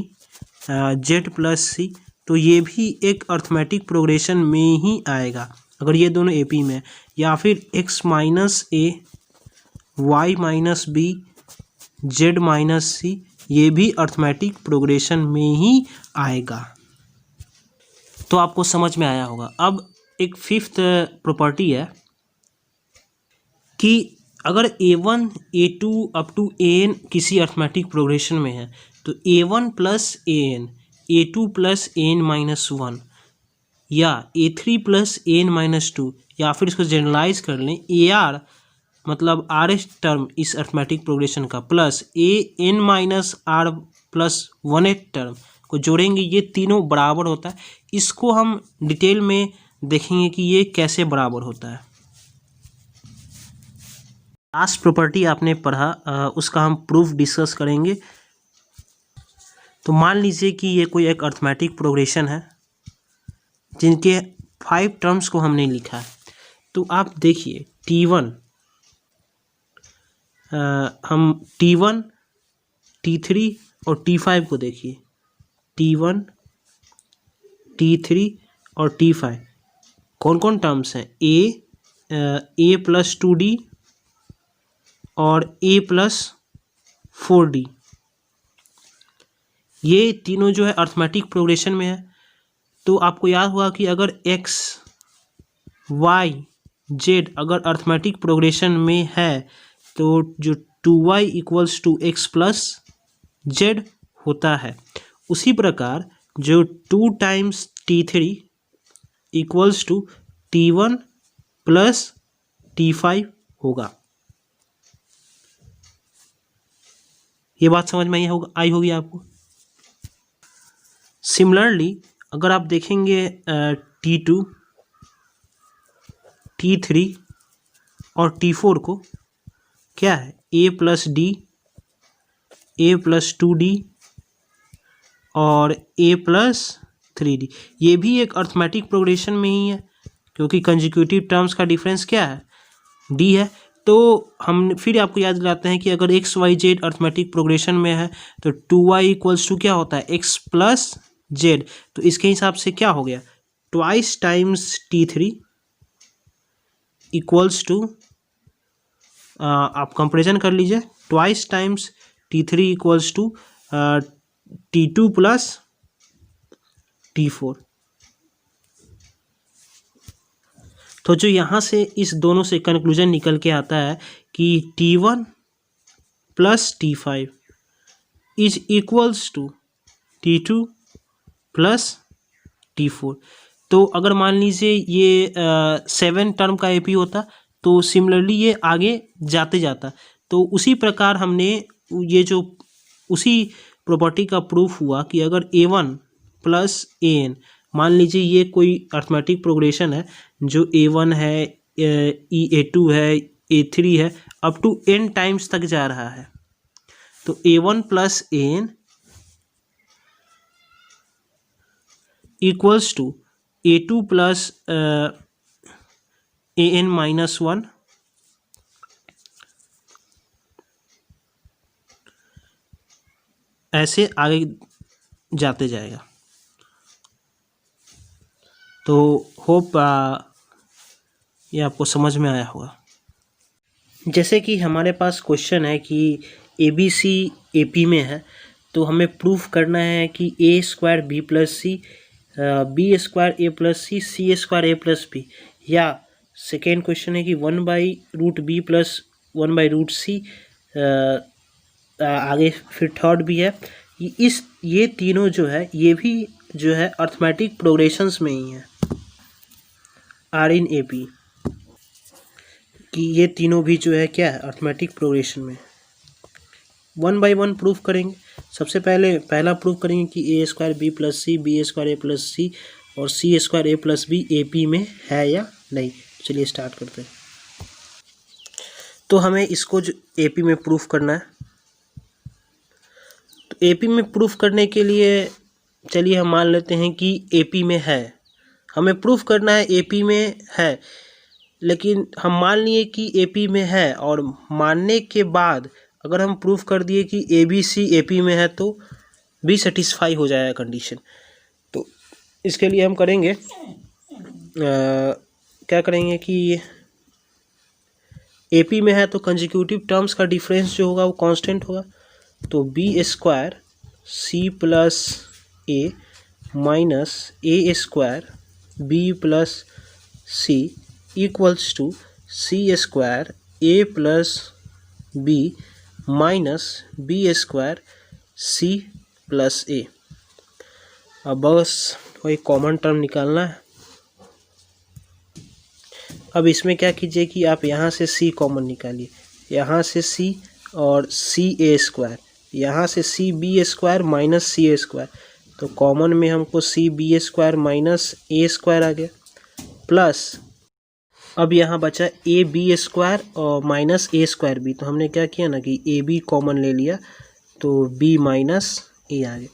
z plus c, तो ये भी एक अर्थमेटिक प्रोग्रेशन में ही आएगा अगर ये दोनों AP में है। या फिर x minus a, y minus b, z minus c, ये भी अर्थमेटिक प्रोग्रेशन में ही आएगा। तो आपको समझ में आया होगा। अब एक फिफ्थ प्रॉपर्टी है कि अगर A1 A2 up to AN किसी अर्थमेटिक प्रोग्रेशन में है तो A1 plus AN A2 plus AN minus 1 या A3 प्लस AN माइनस 2, या फिर इसको जनरलाइज कर लें AR मतलब RS टर्म इस अर्थमेटिक प्रोग्रेशन का plus AN minus R plus 1th term को जोड़ेंगे, ये तीनों बराबर होता है। इसको हम डिटेल में देखेंगे कि ये कैसे बराबर होता है। लास्ट प्रॉपर्टी आपने पढ़ा, उसका हम प्रूफ डिस्कस करेंगे। तो मान लीजिए कि ये कोई एक अर्थमेटिक प्रोग्रेशन है जिनके 5 टर्म्स को हमने लिखा है। तो आप देखिए T1, हम T1 T3 और T5 को देखिए, T1 T3 और T5 कौन कौन टर्म्स हैं? A प्लस 2D और A प्लस 4D, ये तीनों जो है अर्थमेटिक प्रोग्रेशन में है। तो आपको याद होगा कि अगर X Y Z अगर अर्थमेटिक प्रोग्रेशन में है तो जो 2y equals to X plus Z होता है। उसी प्रकार जो 2 times T3 equals to T1 plus T5 होगा। ये बात समझ में आई होगी आपको। सिमिलरली अगर आप देखेंगे T2 T3 और T4 को, क्या है? A plus D, A plus 2D और A प्लस 3D, ये भी एक अर्थमेटिक प्रोग्रेशन में ही है क्योंकि कंजिक्यूटिव टर्म्स का डिफरेंस क्या है? D है। तो हम फिर आपको याद दिलाते हैं कि अगर X Y Z arithmetic progression में है तो 2y इक्वल्स टू क्या होता है? X plus Z. तो इसके हिसाब से क्या हो गया? Twice times T3 equals to, आप कंपेरिजन कर लीजिए, twice times T3 equals to T2 plus T4। तो जो यहाँ से इस दोनों से कंक्लूजन निकल के आता है कि T1 plus T5 is equals to T2 plus T4। तो अगर मान लीजिए ये 7 टर्म का AP होता तो सिमिलरली ये आगे जाते जाता। तो उसी प्रकार हमने ये जो उसी प्रॉपर्टी का प्रूफ हुआ कि अगर A1 प्लस AN, मान लीजिए ये कोई अर्थमेटिक प्रोग्रेशन है जो A1 है, A2 है, A3 है, अप टू n टाइम्स तक जा रहा है। तो A1 plus AN equals to A2 plus AN minus 1 ऐसे आगे जाते जाएगा। तो होप ये आपको समझ में आया होगा। जैसे कि हमारे पास क्वेश्चन है कि ABC AP में है तो हमें प्रूफ करना है कि A square B plus C, B square A plus C, C square A plus B, या सेकेंड क्वेश्चन है कि 1/√B प्लस 1/√C, आगे फिर थर्ड भी है। ये तीनों जो है ये भी जो है अर्थमेटिक प्रोग्रेशंस में ही है, आर इन AP कि ये तीनों भी जो है क्या है? अर्थमेटिक प्रोग्रेशन में। 1 बाय 1 प्रूफ करेंगे। सबसे पहला प्रूफ करेंगे कि A square B plus C, B square A plus C और C square A plus B AP में है या नहीं। चलिए स्टार्ट करते हैं। तो हमें इसको जो AP में प्रूफ करना है, तो AP में प्रूफ करने के लिए चलिए हम मान लेते हैं कि AP में है। हमें प्रूफ करना है AP में है, लेकिन हम मान लिए कि AP में है और मानने के बाद अगर हम प्रूफ कर दिए कि ABC AP में है तो भी सेटिस्फाई हो जाएगा कंडीशन। तो इसके लिए हम करेंगे क्या करेंगे कि AP में है तो कंजिक्यूटिव टर्म्स का डिफरेंस जो होगा वो कांस्टेंट होगा। तो B square C plus A minus A square B plus C equals to C square A plus B minus B square C plus A. अब बस कोई कॉमन टर्म निकालना है। अब इसमें क्या कीजिए कि आप यहाँ से सी कॉमन निकालिए, यहाँ से सी और सी ए स्क्वायर, यहाँ से सी बी स्क्वायर माइनस सी ए स्क्वायर, तो कॉमन में हमको C B square minus A square आ गया, प्लस अब यहाँ बचा ए बी स्क्वायर और माइनस ए स्क्वायर बी, तो हमने क्या किया ना कि ए बी कॉमन ले लिया तो बी माइनस ए आ गया।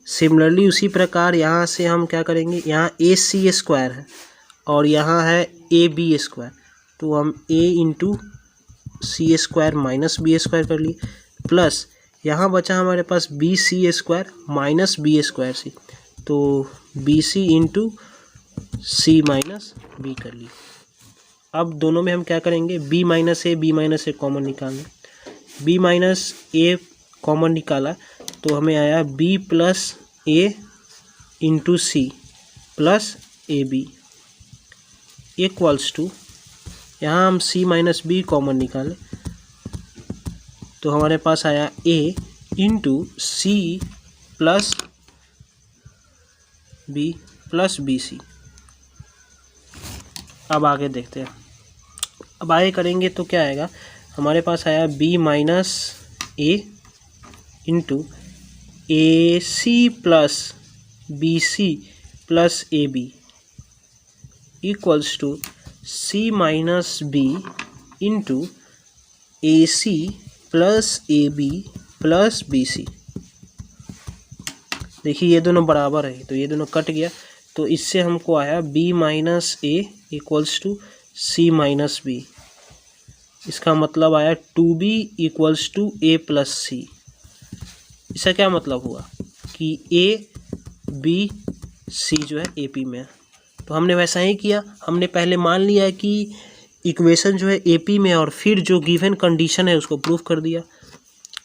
सिमिलरली उसी प्रकार यहाँ से हम क्या करेंगे, यहाँ ए सी स्क्वायर है और यहाँ है ए बी स्क्वायर, तो हम A into C square minus B square कर लिए, प्लस यहाँ बचा हमारे पास B C square minus B square C, तो B C into C minus B कर लिए। अब दोनों में हम क्या करेंगे, बी माइनस ए कॉमन निकालना, बी माइनस ए कॉमन निकाला तो हमें आया B plus A into C plus A B equals to, यहाँ हम सी माइनस बी कॉमन निकालें तो हमारे पास आया A into C plus B C. अब आगे देखते हैं, अब आगे करेंगे तो क्या आएगा, हमारे पास आया B minus A into A C plus B C plus A B equals to C minus B into A C plus A B plus B C. देखिए ये दोनों बराबर है तो ये दोनों कट गया, तो इससे हमको आया b minus A equals to C minus B. इसका मतलब आया 2b equals to A plus C. इसका क्या मतलब हुआ कि ए बी सी जो है ए पी में है, तो हमने वैसा ही किया, हमने पहले मान लिया कि इक्वेशन जो है ए पी में, और फिर जो गिवन कंडीशन है उसको प्रूफ कर दिया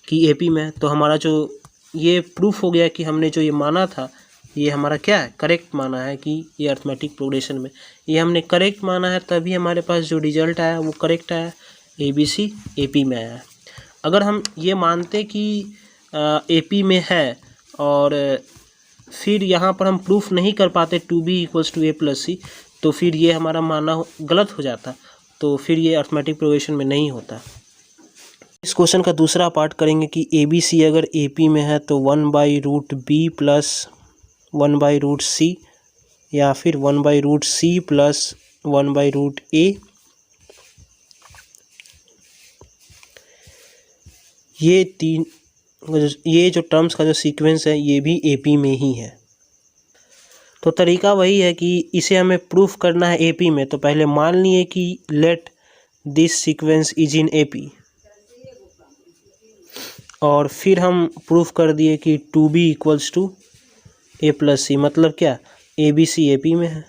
कि ए पी में है, तो हमारा जो ये प्रूफ हो गया कि हमने जो ये माना था ये हमारा क्या है, करेक्ट माना है कि ये अर्थमेटिक प्रोग्रेशन में ये हमने करेक्ट माना है, तभी हमारे पास जो रिजल्ट आया वो करेक्ट आया, A B C A P में आया। अगर हम ये मानते कि ए पी में है और फिर यहाँ पर हम प्रूफ नहीं कर पाते 2b equals to A plus C, तो फिर ये हमारा मानना गलत हो जाता, तो फिर ये अर्थमेटिक प्रोग्रेशन में नहीं होता। इस क्वेश्चन का दूसरा पार्ट करेंगे कि ए बी सी अगर ए पी में है तो 1/√b प्लस 1/√c या फिर 1/√c प्लस 1/√a, ये जो टर्म्स का जो सीक्वेंस है ये भी ए पी में ही है। तो तरीका वही है कि इसे हमें प्रूफ करना है ए पी में, तो पहले मान लिए कि let this sequence is in A P, और फिर हम प्रूफ कर दिए कि 2b equals to A plus C, मतलब क्या, ए बी सी ए पी में है।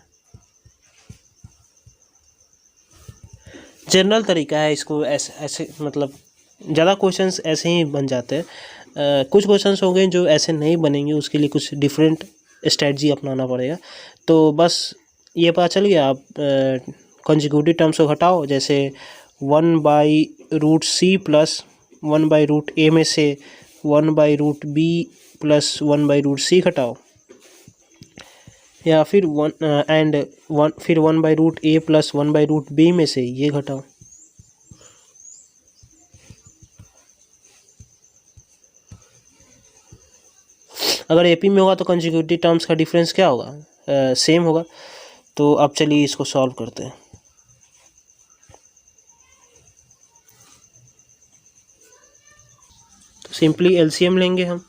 जनरल तरीका है इसको, ऐसे मतलब ज़्यादा क्वेश्चंस ऐसे ही बन जाते हैं, कुछ क्वेश्चंस होंगे जो ऐसे नहीं बनेंगे, उसके लिए कुछ डिफरेंट स्ट्रेटजी अपनाना पड़ेगा। तो बस ये पता चल गया, आप कंसेक्यूटिव टर्म्स को घटाओ, जैसे 1/√c प्लस 1/√a में से 1/√b प्लस 1/√c घटाओ, या फिर फिर 1/√a प्लस 1/√b में से ये घटाओ। अगर एपी में होगा तो कंसेक्यूटिव टर्म्स का डिफरेंस क्या होगा, सेम होगा। तो अब चलिए इसको सॉल्व करते हैं। तो सिंपली एलसीएम लेंगे हम,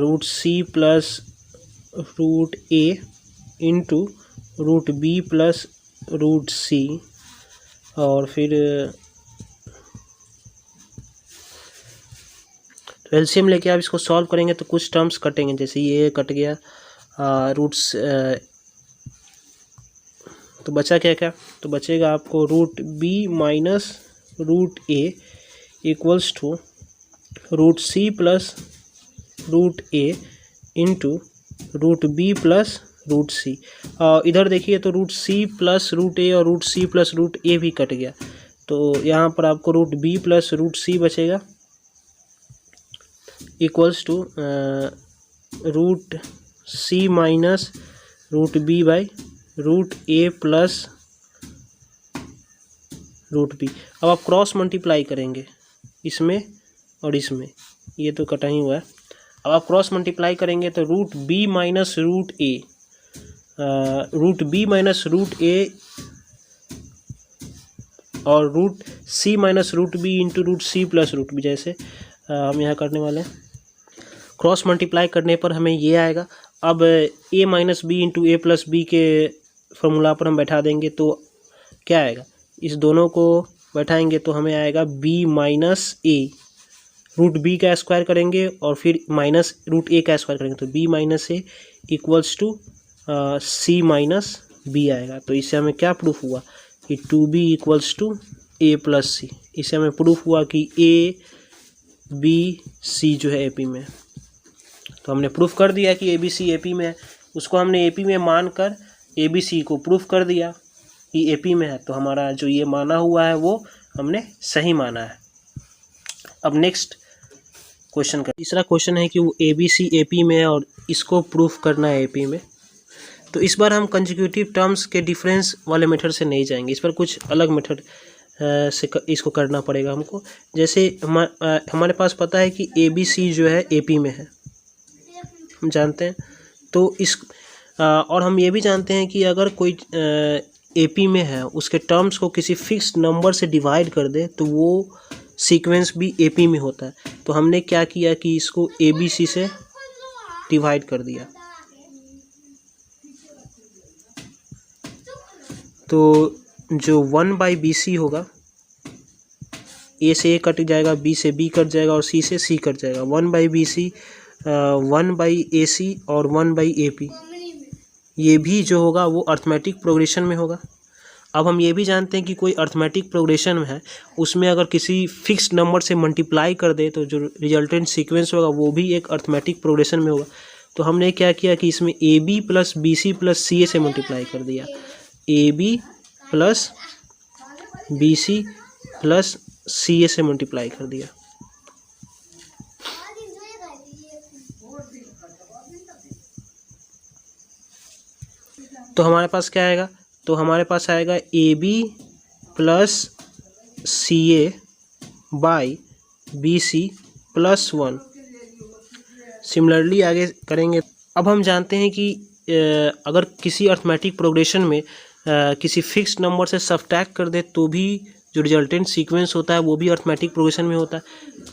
√c plus √a into √b plus √c, और फिर तो एलसीएम लेके आप इसको सॉल्व करेंगे तो कुछ टर्म्स कटेंगे, जैसे ये कट गया, रूट्स, तो बचा क्या क्या, तो बचेगा आपको √b minus √a equals to root C plus root A into root B plus root C. इधर देखिए तो root C plus root A और root C plus root A भी कट गया, तो यहाँ पर आपको root B plus root C बचेगा equals to root C minus root B by root A plus root B. अब आप क्रॉस मल्टीप्लाई करेंगे इसमें और इसमें, ये तो कटा ही हुआ है। अब आप क्रॉस मल्टीप्लाई करेंगे तो root B minus root A, root B minus root A और root C minus root B into root C plus root B, जैसे हम यहाँ करने वाले हैं। क्रॉस मल्टीप्लाई करने पर हमें ये आएगा। अब ए माइनस बी इंटू ए प्लस बी के फॉर्मूला पर हम बैठा देंगे तो क्या आएगा, इस दोनों को बैठाएंगे तो हमें आएगा बी माइनस ए, रूट बी का स्क्वायर करेंगे और फिर माइनस रूट ए का स्क्वायर करेंगे तो B minus A equals to C minus B आएगा। तो इससे हमें क्या प्रूफ हुआ कि two B equals to A plus C. इससे हमें प्रूफ हुआ कि ए बी सी जो है एपी में। तो हमने प्रूफ कर दिया कि ए बी सी एपी में है, उसको हमने एपी में मानकर ए बी सी को प्रूफ कर दिया कि एपी में है, तो हमारा जो ये माना हुआ है वो हमने सही माना है। अब नेक्स्ट क्वेश्चन का तीसरा क्वेश्चन है कि वो ए बी सी एपी में है और इसको प्रूफ करना है एपी में। तो इस बार हम कंसेक्यूटिव टर्म्स के डिफरेंस वाले मेथड से नहीं जाएंगे, इस पर कुछ अलग मेथड से इसको करना पड़ेगा हमको। जैसे हमारे पास पता है कि ए बी सी जो है एपी में है, हम जानते हैं। तो इस और हम ये भी जानते हैं कि अगर कोई एपी में है उसके टर्म्स को किसी फिक्स्ड नंबर से डिवाइड कर दे तो वो सीक्वेंस भी एपी में होता है। तो हमने क्या किया कि इसको ए बी सी से डिवाइड कर दिया। तो जो 1/BC होगा, ए से ए कट जाएगा, बी से बी कट जाएगा और सी से सी कट जाएगा। 1/BC 1/AC और 1/AP, ये भी जो होगा वो अर्थमेटिक प्रोग्रेशन में होगा। अब हम ये भी जानते हैं कि कोई अर्थमेटिक प्रोग्रेशन में है उसमें अगर किसी फिक्स्ड नंबर से मल्टीप्लाई कर दे तो जो रिजल्टेंट सीक्वेंस होगा वो भी एक अर्थमेटिक प्रोग्रेशन में होगा। तो हमने क्या किया कि इसमें A B plus B C plus C A से मल्टीप्लाई कर दिया, A B plus B C plus C A से मल्टीप्लाई कर दिया। तो हमारे पास क्या आएगा, तो हमारे पास आएगा A B plus C A by B C plus 1। Similarly आगे करेंगे। अब हम जानते हैं कि अगर किसी अर्थमेटिक प्रोग्रेशन में किसी फिक्स्ड नंबर से सब्ट्रैक्ट कर दे तो भी जो रिजल्टेंट सीक्वेंस होता है वो भी अर्थमेटिक प्रोग्रेशन में होता है।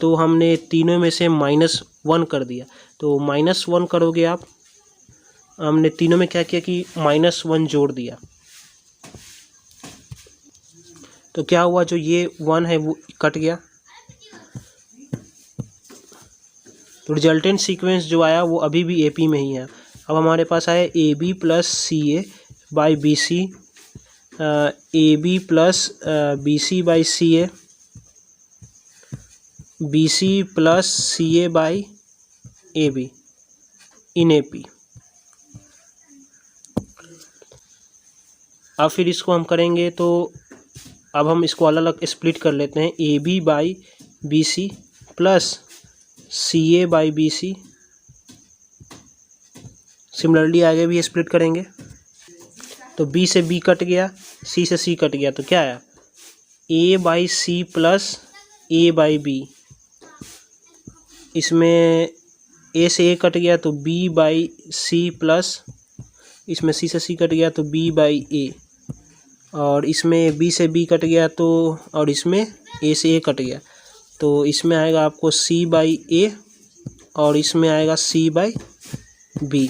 तो हमने तीनों में से -1 कर दिया, तो -1 करोगे आप। हमने तीनों में क्या किया कि -1 जोड़ दिया, तो क्या हुआ, जो ये 1 है वो कट गया। तो रिजल्टेंट सीक्वेंस जो आया वो अभी भी एपी में ही है। अब हमारे पास आया A B plus C A by B C, A B plus B C by C A, B C plus C A by A B in A P. अब फिर इसको हम करेंगे तो अब हम इसको अलग अलग स्प्लिट कर लेते हैं, A B by B C plus C A by B C. Similarly आगे भी स्प्लिट करेंगे तो बी से बी कट गया, सी से सी कट गया, तो क्या आया, A by C plus A by B. इसमें ए से ए कट गया तो बी बाई सी प्लस, इसमें सी से सी कट गया तो बी बाई ए, और इसमें बी से बी कट गया तो, और इसमें ए से ए कट गया तो इसमें आएगा आपको सी बाई ए और इसमें आएगा सी बाई बी।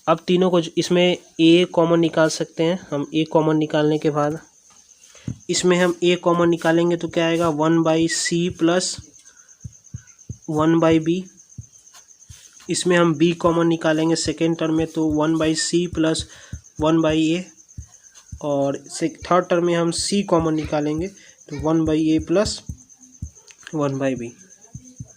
अब तीनों को इसमें ए कॉमन निकाल सकते हैं हम। ए कॉमन निकालने के बाद इसमें हम ए कॉमन निकालेंगे तो क्या आएगा, 1/C प्लस 1/B। इसमें हम b कॉमन निकालेंगे सेकेंड टर्म में तो 1/C प्लस 1/A, और थर्ड टर्म में हम c कॉमन निकालेंगे तो 1/A प्लस 1/B।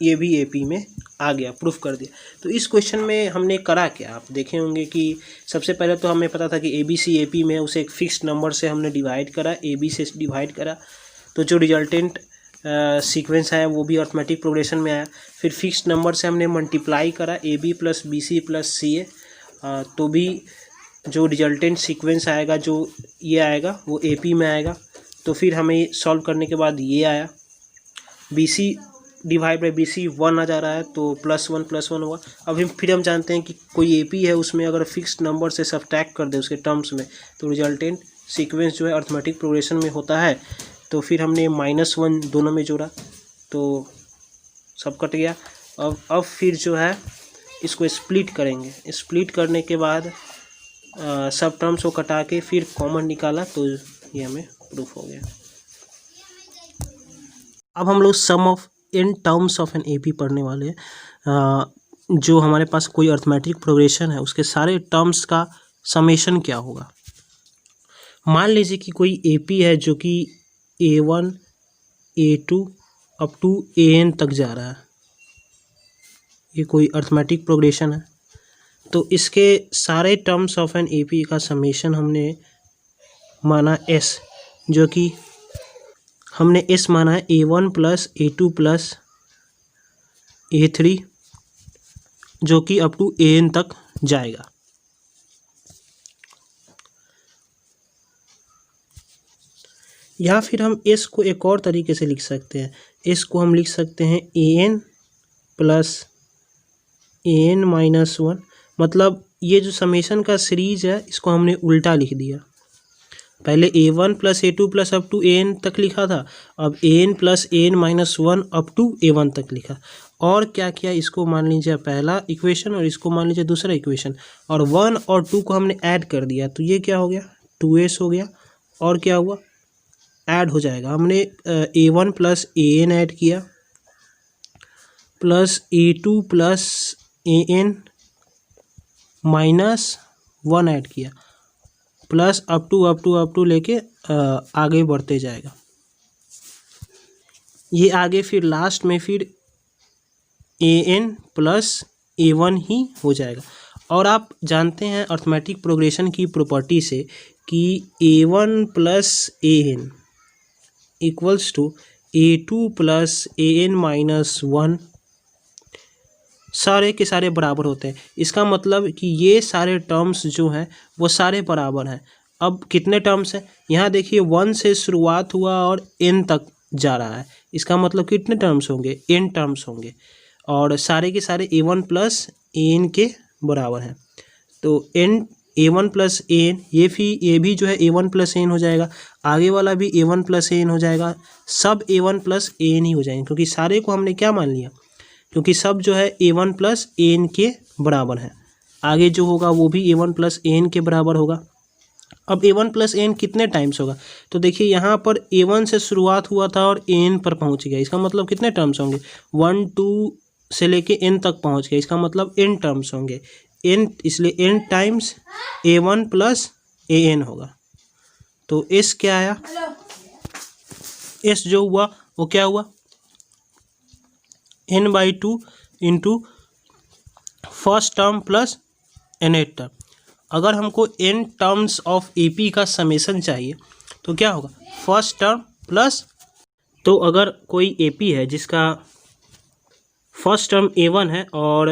ये भी AP में आ गया, प्रूफ कर दिया। तो इस क्वेश्चन में हमने करा क्या, आप देखे होंगे कि सबसे पहले तो हमें पता था कि ABC AP में, उसे एक फिक्स्ड नंबर से हमने डिवाइड करा, AB से डिवाइड करा, तो जो रिजल्टेंट सीक्वेंस आया वो भी अर्थमेटिक प्रोग्रेशन में आया। फिर फिक्स्ड नंबर से हमने मल्टीप्लाई करा AB plus BC plus CA, तो भी जो रिजल्टेंट सीक्वेंस आएगा, जो ये आएगा वो AP में आएगा। तो फिर हमें सॉल्व करने के बाद ये आया, BC डिवाइड बाई BC 1 आ जा रहा है, तो +1 हुआ। अब फिर हम जानते हैं कि कोई AP है, उसमें अगर फिक्स्ड नंबर से सब्ट्रैक्ट कर दे उसके टर्म्स में, तो रिजल्टेंट सीक्वेंस जो है अर्थमेटिक प्रोग्रेशन में होता है। तो फिर हमने -1 दोनों में जोड़ा, तो सब कट गया। अब फिर जो है इसको स्प्लिट करेंगे, स्प्लिट करने के बाद सब टर्म्स को कटा के फिर कॉमन निकाला, तो ये हमें प्रूफ हो गया। अब हम लोग sum of n terms of an AP पढ़ने वाले हैं। जो हमारे पास कोई अर्थमेटिक प्रोग्रेशन है, उसके सारे टर्म्स का समेशन क्या होगा। मान लीजिए कि कोई AP है जो कि A1 A2 up to AN तक जा रहा है, ये कोई अर्थमेटिक प्रोग्रेशन है। तो इसके सारे टर्म्स ऑफ एन AP का समेशन हमने माना S, जो कि हमने S माना है A1 plus A2 plus A3, जो कि अप टू AN तक जाएगा। या फिर हम S को एक और तरीके से लिख सकते हैं, S को हम लिख सकते हैं AN प्लस AN माइनस 1, मतलब ये जो समेशन का सीरीज है इसको हमने उल्टा लिख दिया। पहले A1 plus A2 plus up to AN तक लिखा था, अब AN plus AN minus 1 up to A1 तक लिखा। और क्या किया, इसको मान लीजिए पहला इक्वेशन और इसको मान लीजिए दूसरा इक्वेशन, और 1 और 2 को हमने ऐड कर दिया, तो ये क्या हो गया, 2S हो गया। और क्या हुआ, ऐड हो जाएगा। हमने A1 प्लस AN ऐड किया, plus A2 plus AN minus 1 add किया, प्लस अप टू लेके आगे बढ़ते जाएगा। ये आगे फिर लास्ट में फिर AN प्लस A1 ही हो जाएगा। और आप जानते हैं अर्थमेटिक प्रोग्रेशन की प्रॉपर्टी से कि A1 plus AN equals to A2 plus AN minus 1, सारे के सारे बराबर होते हैं। इसका मतलब कि ये सारे टर्म्स जो हैं वो सारे बराबर हैं। अब कितने टर्म्स हैं, यहाँ देखिए 1 से शुरुआत हुआ और n तक जा रहा है, इसका मतलब कितने टर्म्स होंगे, n टर्म्स होंगे, और सारे के सारे A1 प्लस AN के बराबर हैं। तो A1 प्लस AN, ये भी जो है A1 प्लस AN हो जाएगा, आगे वाला भी A1 प्लस AN हो जाएगा, सब A1 प्लस AN ही हो जाएंगे, क्योंकि सारे को हमने क्या मान लिया, क्योंकि सब जो है A1 प्लस AN के बराबर है। आगे जो होगा वो भी A1 प्लस AN के बराबर होगा। अब A1 प्लस AN कितने टाइम्स होगा, तो देखिए यहाँ पर A1 से शुरुआत हुआ था और AN पर पहुँच गया, इसका मतलब कितने टर्म्स होंगे, 1 2 से लेके n तक पहुँच गया, इसका मतलब n टर्म्स होंगे, n, इसलिए n times A1 plus AN होगा। तो S क्या आया, S जो हुआ वो क्या हुआ, n/2 into first term plus nth term. अगर हमको n टर्म्स ऑफ AP का समेशन चाहिए तो क्या होगा, फर्स्ट टर्म प्लस, तो अगर कोई AP है जिसका फर्स्ट टर्म A1 है और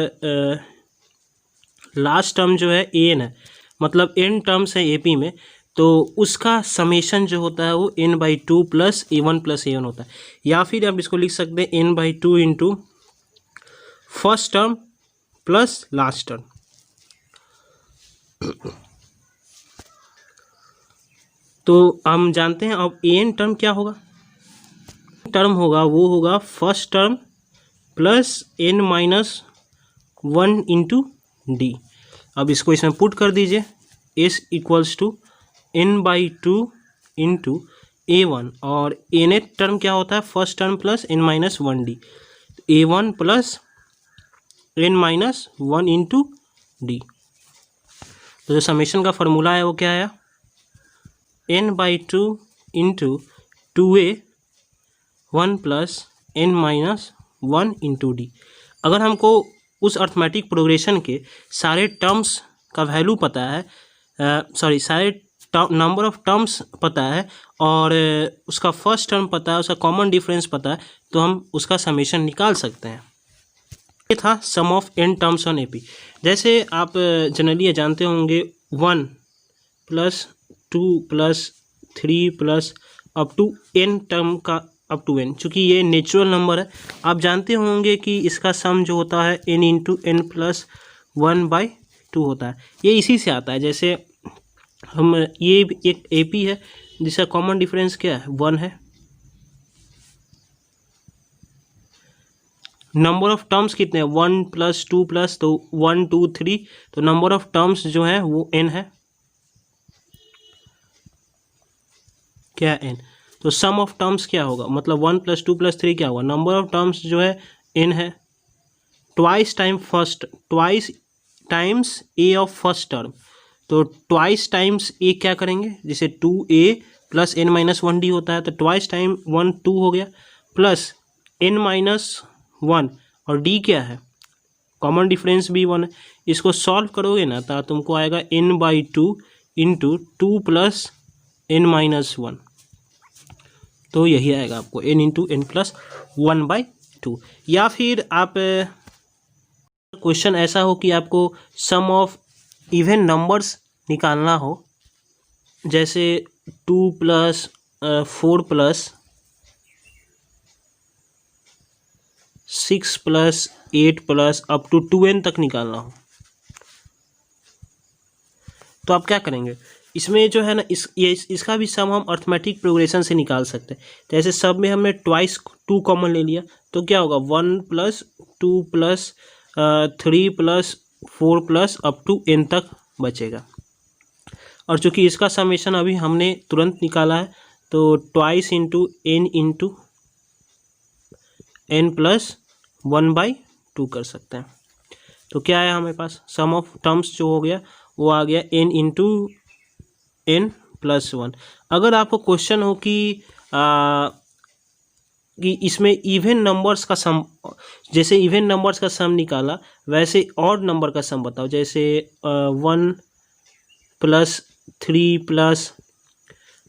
लास्ट टर्म जो है AN है, मतलब n टर्म्स है AP में, तो उसका समेशन जो होता है वो n/2 plus A1 plus AN होता है। या फिर आप इसको लिख सकते हैं n/2 into first term plus last term. तो हम जानते हैं अब AN टर्म क्या होगा, टर्म होगा वो होगा first term plus n minus 1 into D। अब इसको इसमें पुट कर दीजिए, S equals to n/2 into A1, और nth टर्म क्या होता है, first term plus n minus 1D, A1 plus n minus 1 into D। तो जो समेशन का फॉर्मूला है वो क्या आया, n/2 into 2A 1 plus n minus 1 into D. अगर हमको उस अर्थमेटिक प्रोग्रेशन के सारे टर्म्स का वैल्यू पता है, सारे नंबर ऑफ टर्म्स पता है और उसका फर्स्ट टर्म पता है, उसका कॉमन डिफरेंस पता है, तो हम उसका समेशन निकाल सकते हैं। ये था sum of n terms on AP. जैसे आप जनरली जानते होंगे 1 plus 2 plus 3 plus up to n term का अप टू एन, चूँकि ये नेचुरल नंबर है, आप जानते होंगे कि इसका सम जो होता है एन इंटू एन प्लस 1/2 होता है। ये इसी से आता है। जैसे हम ये एक एपी है जिसका कॉमन डिफरेंस क्या है 1 है। नंबर ऑफ टर्म्स कितने हैं 1 प्लस 2 प्लस, तो 1 2 3, तो नंबर ऑफ टर्म्स जो है वो n है, क्या n। तो सम ऑफ टर्म्स क्या होगा, मतलब 1 प्लस 2 प्लस 3 क्या होगा, नंबर ऑफ टर्म्स जो है n है, twice times A of first term. तो ट्वाइस टाइम्स ए क्या करेंगे, जैसे 2a plus n minus 1d होता है, तो ट्वाइस टाइम 1 2 हो गया, प्लस n माइनस 1 और d क्या है, कॉमन डिफरेंस भी 1 है। इसको सॉल्व करोगे ना तो तुमको आएगा n/2 into 2 plus n minus 1, तो यही आएगा आपको n इंटू n प्लस 1/2। या फिर आप क्वेश्चन ऐसा हो कि आपको सम ऑफ इवन नंबर्स निकालना हो, जैसे 2 plus 4 plus 6 plus 8 plus up to 2n तक निकालना हो, तो आप क्या करेंगे, इसमें जो है ना इसका भी सम हम अर्थमेटिक प्रोग्रेशन से निकाल सकते हैं। जैसे सब में हमने ट्वाइस 2 कॉमन ले लिया, तो क्या होगा 1 plus 2 plus 3 plus 4 plus up to n तक बचेगा। और चूंकि इसका समेशन अभी हमने तुरंत निकाला है, तो ट्वाइस इंटू n प्लस 1/2 कर सकते हैं। तो क्या है हमारे पास, सम ऑफ टर्म्स जो हो गया वो आ गया n इंटू n प्लस 1। अगर आपको क्वेश्चन हो कि इसमें इवन नंबर्स का सम, जैसे इवन नंबर्स का सम निकाला वैसे ऑड नंबर का सम बताओ, जैसे 1 plus 3 plus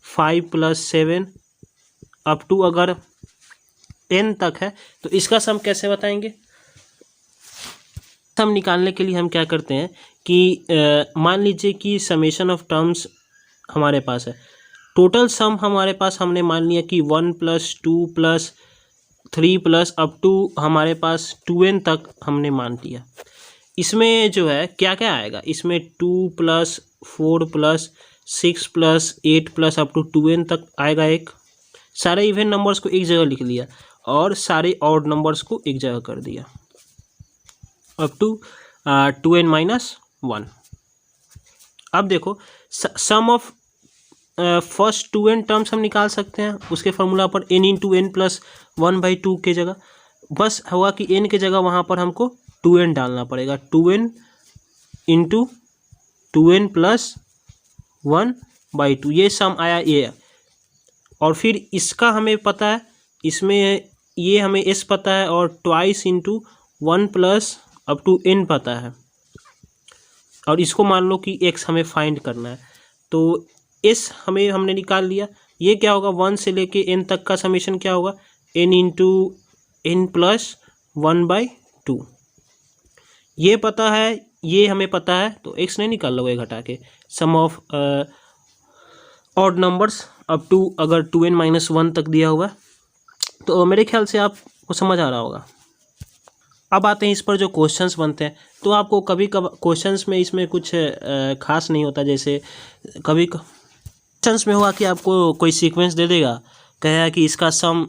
5 plus 7 up to अगर n तक है, तो इसका सम कैसे बताएंगे। सम निकालने के लिए हम क्या करते हैं कि मान लीजिए कि समेशन ऑफ टर्म्स हमारे पास है, टोटल सम हमारे पास हमने मान लिया कि 1 plus 2 plus 3 plus up to हमारे पास 2n तक हमने मान लिया। इसमें जो है क्या क्या आएगा, इसमें 2 plus 4 plus 6 plus 8 plus up to 2n तक आएगा। एक सारे इवन नंबर्स को एक जगह लिख लिया और सारे ऑड नंबर्स को एक जगह कर दिया, अप टू 2n माइनस 1। अब देखो सम ऑफ फर्स्ट 2n टर्म्स हम निकाल सकते हैं उसके फॉर्मूला पर n इंटू n प्लस 1/2 के जगह, बस हुआ कि n के जगह वहाँ पर हमको 2n डालना पड़ेगा, 2n इंटू 2n प्लस 1/2, ये सम आया ये। और फिर इसका हमें पता है, इसमें ये हमें s पता है और twice into 1 plus up to n पता है, और इसको मान लो कि x हमें फाइंड करना है, तो s हमने निकाल लिया। ये क्या होगा 1 से लेके n तक का समेशन क्या होगा, n इंटू n प्लस 1/2, ये पता है, ये हमें पता है, तो x नहीं निकाल लोगे घटा के। Sum of odd numbers up to अगर 2n माइनस 1 तक दिया हुआ, तो मेरे ख्याल से आपको समझ आ रहा होगा। अब आते हैं इस पर जो क्वेश्चंस बनते हैं, तो आपको कभी कभी क्वेश्चंस में इसमें कुछ खास नहीं होता, जैसे कभी क्वेश्चंस में हुआ कि आपको कोई सीक्वेंस दे देगा, कहेगा कि इसका सम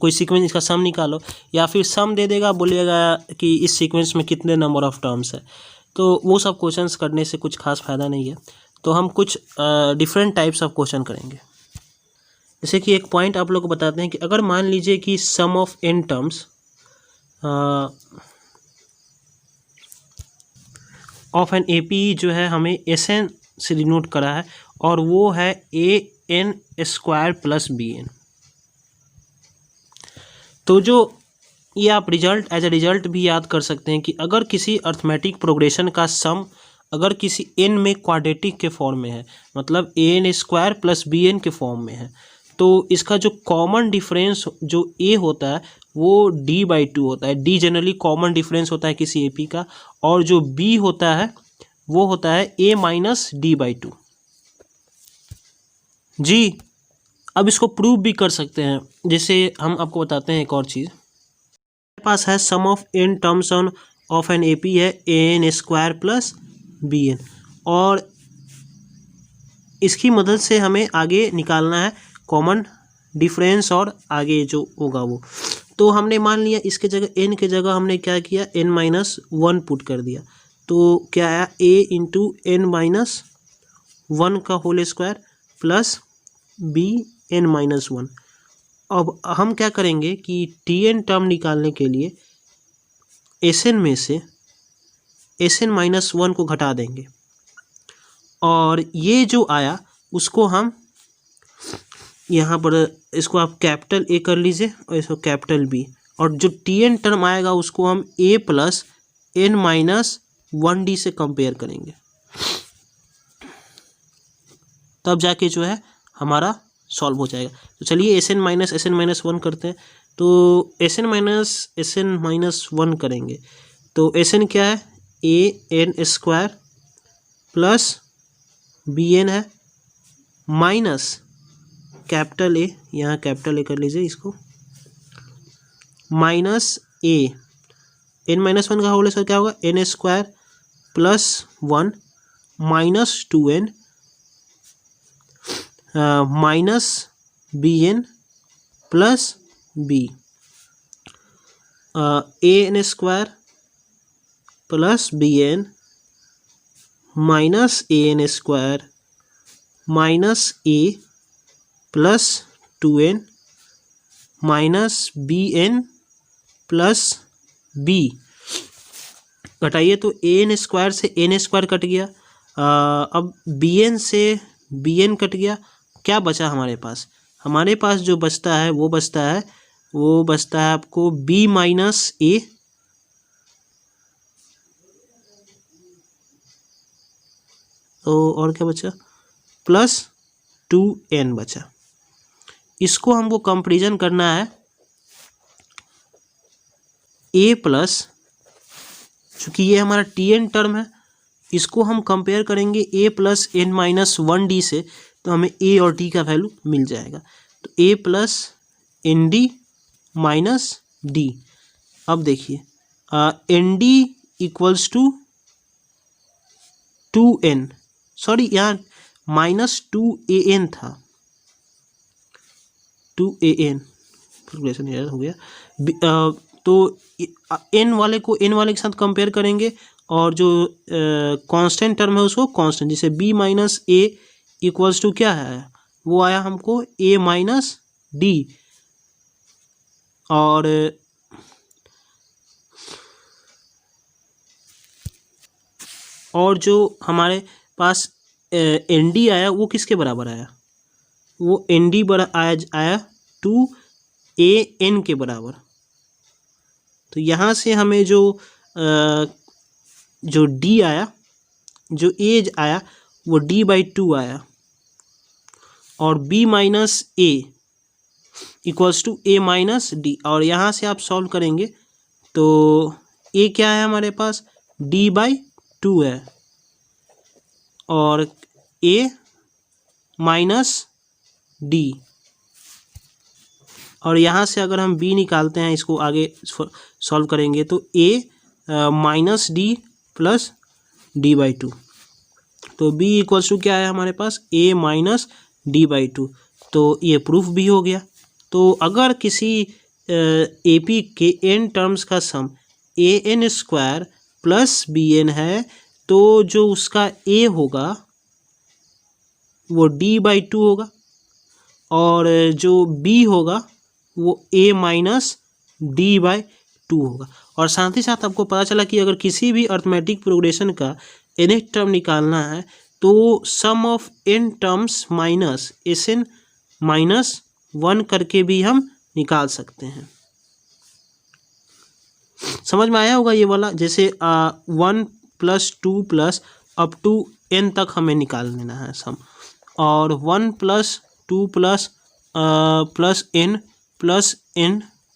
कोई सीक्वेंस इसका सम निकालो, या फिर सम दे देगा, बोलेगा कि इस सीक्वेंस में कितने नंबर ऑफ टर्म्स है, तो वो सब क्वेश्चंस करने से कुछ खास फ़ायदा नहीं है। तो हम कुछ डिफरेंट टाइप्स ऑफ क्वेश्चन करेंगे। जैसे कि एक पॉइंट आप लोग को बताते हैं कि अगर मान लीजिए कि sum of n terms of an AP जो है हमें SN से डिनोट करा है, और वो है AN² प्लस BN। तो जो ये आप रिजल्ट एज ए रिजल्ट भी याद कर सकते हैं कि अगर किसी अर्थमेटिक प्रोग्रेशन का सम अगर किसी n में क्वाड्रेटिक के फॉर्म में है, मतलब an स्क्वायर प्लस bn के फॉर्म में है, तो इसका जो कॉमन डिफरेंस जो a होता है वो d/2 होता है। d जनरली कॉमन डिफरेंस होता है किसी AP का, और जो b होता है वो होता है a माइनस d/2। जी, अब इसको प्रूव भी कर सकते हैं। जैसे हम आपको बताते हैं एक और चीज़, हमारे पास है sum of n terms on of an AP है an स्क्वायर प्लस bn, और इसकी मदद से हमें आगे निकालना है कॉमन डिफरेंस और आगे जो होगा वो। तो हमने मान लिया इसके जगह n के जगह हमने क्या किया, n-1 पुट कर दिया, तो क्या आया a इंटू n-1 का whole square plus b n-1। अब हम क्या करेंगे कि tn टर्म निकालने के लिए Sn में से Sn-1 को घटा देंगे, और ये जो आया उसको हम यहाँ पर इसको आप कैपिटल A कर लीजिए और इसको कैपिटल B, और जो tn टर्म आएगा उसको हम a प्लस n-1d से कंपेयर करेंगे, तब जाके जो है हमारा सॉल्व हो जाएगा। तो चलिए Sn-1 करते हैं। तो Sn-1 करेंगे तो Sn क्या है, an स्क्वायर प्लस bn है माइनस कैपिटल A, यहाँ कैपिटल A कर लीजिए इसको, माइनस a n-1 का होल स्क्वायर क्या होगा, n square plus 1 minus 2n minus bn plus b, an square plus bn minus an square minus a plus 2n minus bn plus b। घटाइए तो an square से n square cut गया, अब bn से bn cut गया, क्या बचा हमारे पास, हमारे पास जो बचता है वो बचता है आपको b माइनस a तो और क्या बचा, प्लस 2n बचा। इसको हमको कंपैरिजन करना है a प्लस, चूँकि ये हमारा tn टर्म है, इसको हम कंपेयर करेंगे a प्लस n-1d से, तो हमें a और d का वैल्यू मिल जाएगा। तो a plus nd minus d। अब देखिए nd equals to 2n, sorry यहाँ माइनस 2an था, 2an कैलकुलेशन एरर हो गया। तो n वाले को n वाले के साथ कंपेयर करेंगे, और जो कांस्टेंट टर्म है उसको कांस्टेंट, जैसे b minus a equals to क्या है, वो आया हमको a माइनस d, और जो हमारे पास nd आया वो किसके बराबर आया, वो nd आया 2an के बराबर। तो यहाँ से हमें जो d आया, जो एज आया वो d/2 आया, और b minus a equals to a minus d, और यहाँ से आप सॉल्व करेंगे तो a क्या है हमारे पास, d/2 है, और a माइनस d, और यहाँ से अगर हम b निकालते हैं, इसको आगे सॉल्व करेंगे तो a minus d plus d/2, तो b इक्वल्स टू क्या है हमारे पास, a माइनस d/2। तो ये प्रूफ भी हो गया। तो अगर किसी AP के n टर्म्स का सम an स्क्वायर प्लस bn है, तो जो उसका a होगा वो d/2 होगा, और जो b होगा वो a माइनस d/2 होगा। और साथ ही साथ आपको पता चला कि अगर किसी भी अर्थमेटिक प्रोग्रेशन का nth टर्म निकालना है तो sum of n terms minus Sn-1 करके भी हम निकाल सकते हैं। समझ में आया होगा ये वाला। जैसे 1 + 2 प्लस अप टू n तक हमें निकाल लेना है सम, और 1 + 2 प्लस n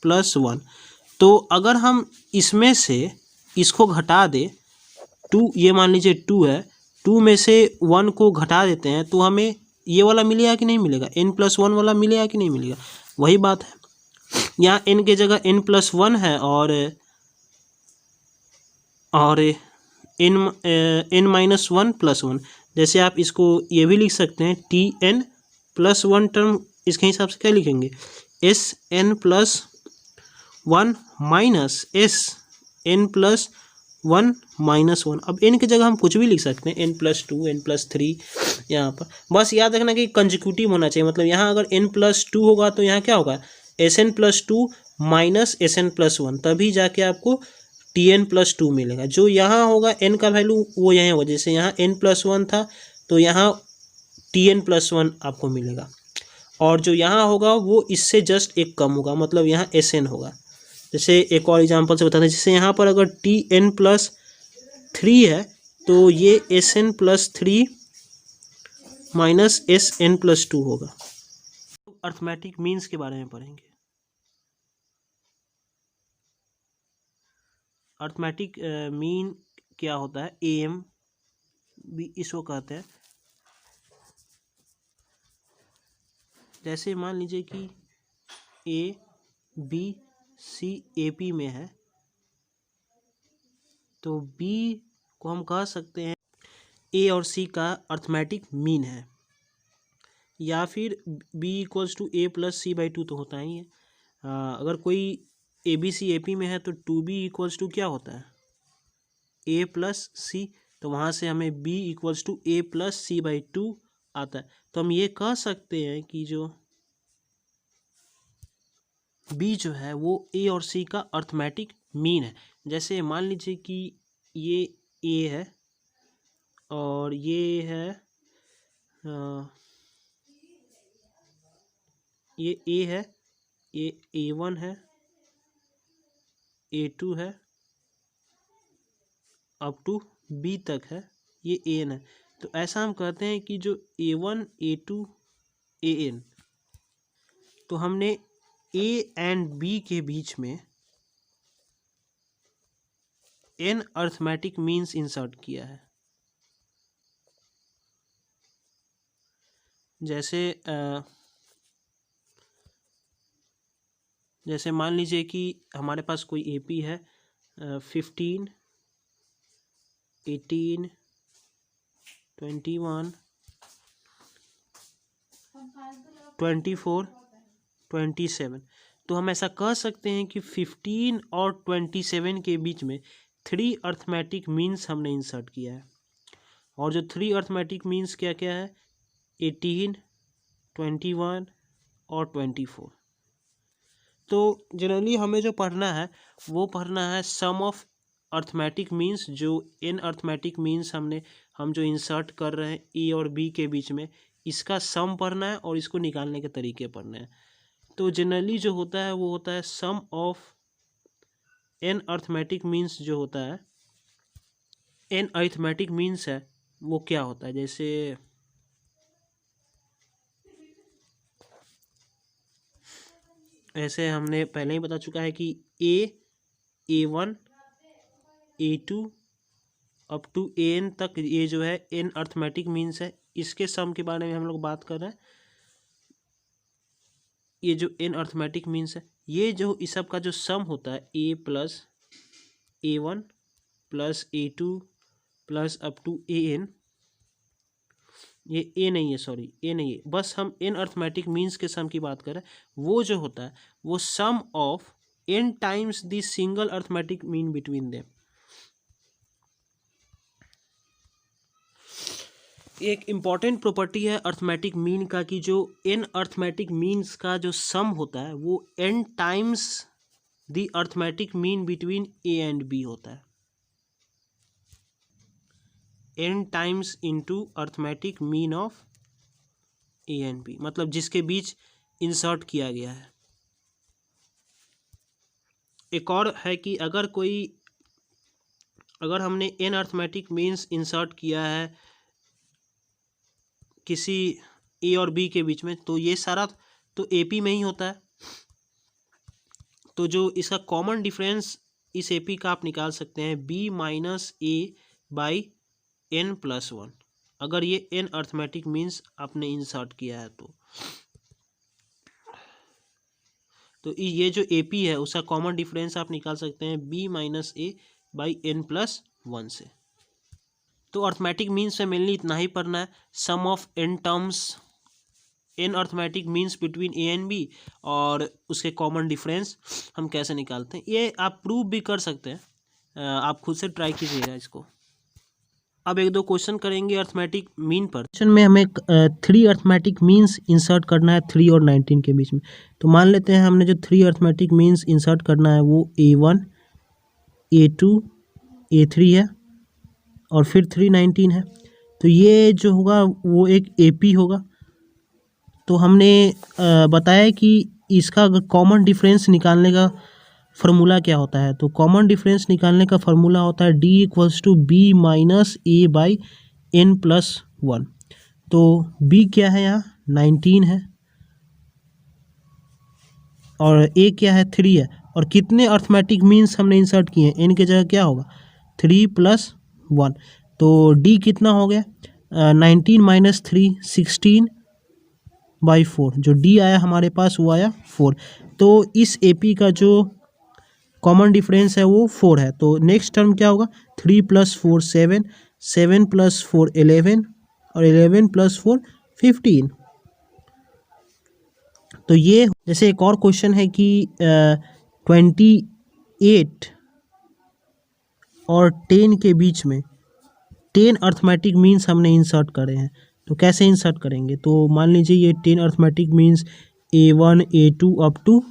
+ 1। तो अगर हम इसमें से इसको घटा दें, 2 ये मान लीजिए 2 है, 2 में से 1 को घटा देते हैं तो हमें ये वाला मिलेगा कि नहीं मिलेगा, n+1 वाला मिलेगा कि नहीं मिलेगा। वही बात है, यहाँ n के जगह n+1 है और n-1 + 1। जैसे आप इसको ये भी लिख सकते हैं Tn+1 टर्म, इसके हिसाब से क्या लिखेंगे, Sn+1 माइनस Sn+1 -1। अब n की जगह हम कुछ भी लिख सकते हैं, n+2 n+3 यहाँ पर। बस याद रखना कि कंजिक्यूटिव होना चाहिए, मतलब यहाँ अगर n+2 होगा तो यहाँ क्या होगा, Sn+2 माइनस Sn+1, तभी जाके आपको Tn+2 मिलेगा। जो यहाँ होगा n का वैल्यू वो यहाँ होगा, जैसे यहाँ n+1 था तो यहाँ Tn+1 आपको मिलेगा, और जो यहाँ होगा वो इससे जस्ट एक कम होगा, मतलब यहाँ Sn होगा। जैसे एक और एग्जांपल से बताते हैं, जैसे यहाँ पर अगर Tn+3 है तो ये Sn+3 माइनस Sn+2 होगा। अर्थमेटिक मीन्स के बारे में पढ़ेंगे। अर्थमेटिक मीन क्या होता है, AM भी इसको कहते हैं। जैसे मान लीजिए कि ABC AP में है, तो B को हम कह सकते हैं A और C का अर्थमेटिक मीन है, या फिर B = A + C/2 तो होता ही है। अगर कोई ABC AP में है तो 2B = क्या होता है, A + C, तो वहाँ से हमें B = A + C/2 आता है। तो हम ये कह सकते हैं कि जो B जो है वो A और C का अर्थमेटिक मीन है। जैसे मान लीजिए कि ये A है और ये है ये A है, ये A1 है, A2 है, अप टू B तक है, ये An है। तो ऐसा हम कहते हैं कि जो A1 A2 An, तो हमने A एंड B के बीच में n अर्थमेटिक मीन्स इंसर्ट किया है। जैसे मान लीजिए कि हमारे पास कोई AP है, 15 18 21 24 27। तो हम ऐसा कह सकते हैं कि 15 और 27 के बीच में 3 अर्थमेटिक मीन्स हमने इंसर्ट किया है। और जो 3 अर्थमेटिक मीन्स क्या क्या है, 18 21 और 24। तो जनरली हमें जो पढ़ना है वो पढ़ना है सम ऑफ अर्थमेटिक मीन्स, जो n अर्थमेटिक मीन्स हम जो इंसर्ट कर रहे हैं ए और बी के बीच में, इसका सम पढ़ना है और इसको निकालने के तरीके पढ़ने हैं। तो जनरली जो होता है वो होता है sum of n arithmetic means, जो होता है n अर्थमेटिक मीन्स है वो क्या होता है। जैसे ऐसे हमने पहले ही बता चुका है कि A1 A2 up to An तक ये जो है n अर्थमेटिक मीन्स है। इसके सम के बारे में हम लोग बात कर रहे हैं। ये जो n अर्थमेटिक मीन्स है, ये जो इस सब का जो सम होता है A + A1 + A2 + up to An, ये A नहीं है, सॉरी A नहीं है, बस हम n अर्थमेटिक मीन्स के सम की बात कर रहे हैं। वो जो होता है वो sum of n times the single arithmetic mean between them. एक इम्पॉर्टेंट प्रॉपर्टी है अर्थमेटिक मीन का कि जो n अर्थमेटिक मीन्स का जो सम होता है वो n times the arithmetic mean between A and B होता है। n times into arithmetic mean of A and B, मतलब जिसके बीच इंसर्ट किया गया है। एक और है कि अगर हमने n अर्थमेटिक मीन्स इंसर्ट किया है किसी a और b के बीच में, तो ये सारा तो AP में ही होता है। तो जो इसका कॉमन डिफरेंस इस AP का आप निकाल सकते हैं b minus a by n+1, अगर ये n अर्थमेटिक मीन्स आपने इंसर्ट किया है तो ये जो AP है उसका कॉमन डिफरेंस आप निकाल सकते हैं b minus a by n+1 से। तो अर्थमेटिक मीन्स में मेनली इतना ही पढ़ना है। Sum of n terms, n arithmetic means between a and b, और उसके कॉमन डिफरेंस हम कैसे निकालते हैं, ये आप प्रूव भी कर सकते हैं, आप खुद से ट्राई कीजिएगा इसको। अब एक दो क्वेश्चन करेंगे अर्थमेटिक मीन पर। क्वेश्चन में हमें 3 अर्थमेटिक मीन्स इंसर्ट करना है 3 और 19 के बीच में। तो मान लेते हैं हमने जो 3 अर्थमेटिक मीन्स इंसर्ट करना है वो A1, A2, A3 है और फिर 319 है। तो ये जो होगा वो एक AP होगा। तो हमने बताया कि इसका कॉमन डिफरेंस निकालने का फार्मूला क्या होता है। तो कॉमन डिफरेंस निकालने का फार्मूला होता है D = B minus A by n+1। तो B क्या है, यहाँ 19 है और A क्या है 3 है, और कितने अर्थमेटिक मीन्स हमने इंसर्ट किए हैं, n के जगह क्या होगा 3 + 1। तो D कितना हो गया 19 माइनस 3 16/4, जो D आया हमारे पास वो आया 4। तो इस AP का जो कॉमन डिफरेंस है वो 4 है। तो नेक्स्ट टर्म क्या होगा 3 + 4 7, 7 + 4 11 और 11 + 4 15। तो ये जैसे एक और क्वेश्चन है कि 28 और 10 के बीच में 10 अर्थमेटिक मीन्स हमने इंसर्ट करे हैं। तो कैसे इंसर्ट करेंगे, तो मान लीजिए ये 10 arithmetic means A1 A2 up to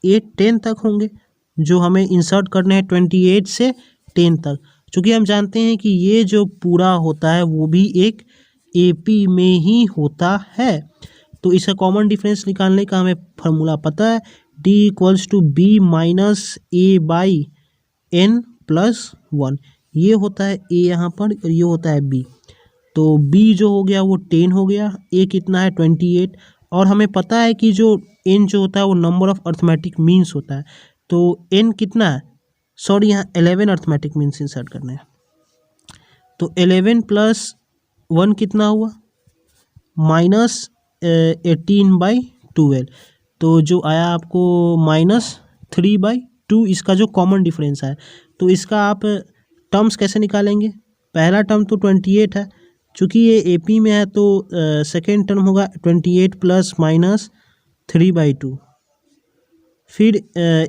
10 तक होंगे, जो हमें इंसर्ट करने हैं 28 से 10 तक। चूँकि हम जानते हैं कि ये जो पूरा होता है वो भी एक AP में ही होता है। तो इसका कॉमन डिफरेंस निकालने का हमें फार्मूला पता है, D = B minus A by n+1। ये होता है A यहाँ पर और ये होता है B। तो B जो हो गया वो 10 हो गया, A कितना है 28, और हमें पता है कि जो n जो होता है वो नंबर ऑफ अर्थमेटिक मीन्स होता है। तो n कितना है, सॉरी यहाँ 11 अर्थमेटिक मीन्स इंसर्ट करने हैं। तो 11 + 1 कितना हुआ -18/12। तो जो आया आपको -3/2, इसका जो कॉमन डिफरेंस है। तो इसका आप टर्म्स कैसे निकालेंगे, पहला टर्म तो 28 है, चूँकि ये AP में है तो सेकेंड टर्म होगा 28 + -3/2। फिर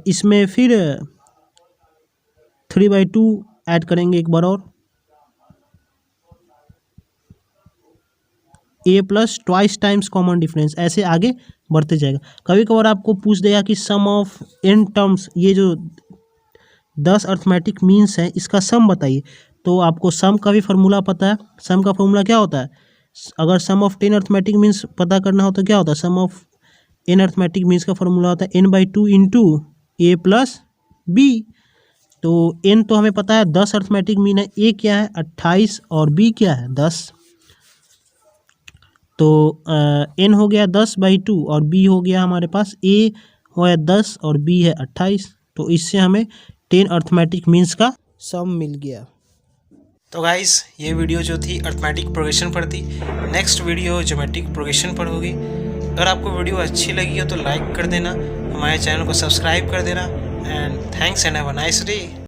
इसमें फिर 3/2 ऐड करेंगे एक बार और, A + twice times common difference, ऐसे आगे बढ़ते जाएगा। कभी कभार आपको पूछ देगा कि सम ऑफ n टर्म्स, ये जो 10 अर्थमेटिक मीन्स हैं इसका सम बताइए। तो आपको सम का भी फार्मूला पता है। सम का फार्मूला क्या होता है, अगर सम ऑफ 10 अर्थमेटिक मीन्स पता करना हो तो क्या होता है, sum of n arithmetic means का फार्मूला होता है n/2 × A + B। तो n तो हमें पता है 10 अर्थमेटिक मीन है, A क्या है 28 और B क्या है 10। तो n हो गया 10/2 और B हो गया हमारे पास, A हो 10 और B है 28। तो इससे हमें 10 अर्थमेटिक मीन्स का सम मिल गया। तो गाइस ये वीडियो जो थी अर्थमेटिक प्रोग्रेशन पर थी। नेक्स्ट वीडियो ज्योमेट्रिक प्रोग्रेशन पर होगी। अगर आपको वीडियो अच्छी लगी हो तो लाइक कर देना, हमारे चैनल को सब्सक्राइब कर देना, and thanks and have a nice day.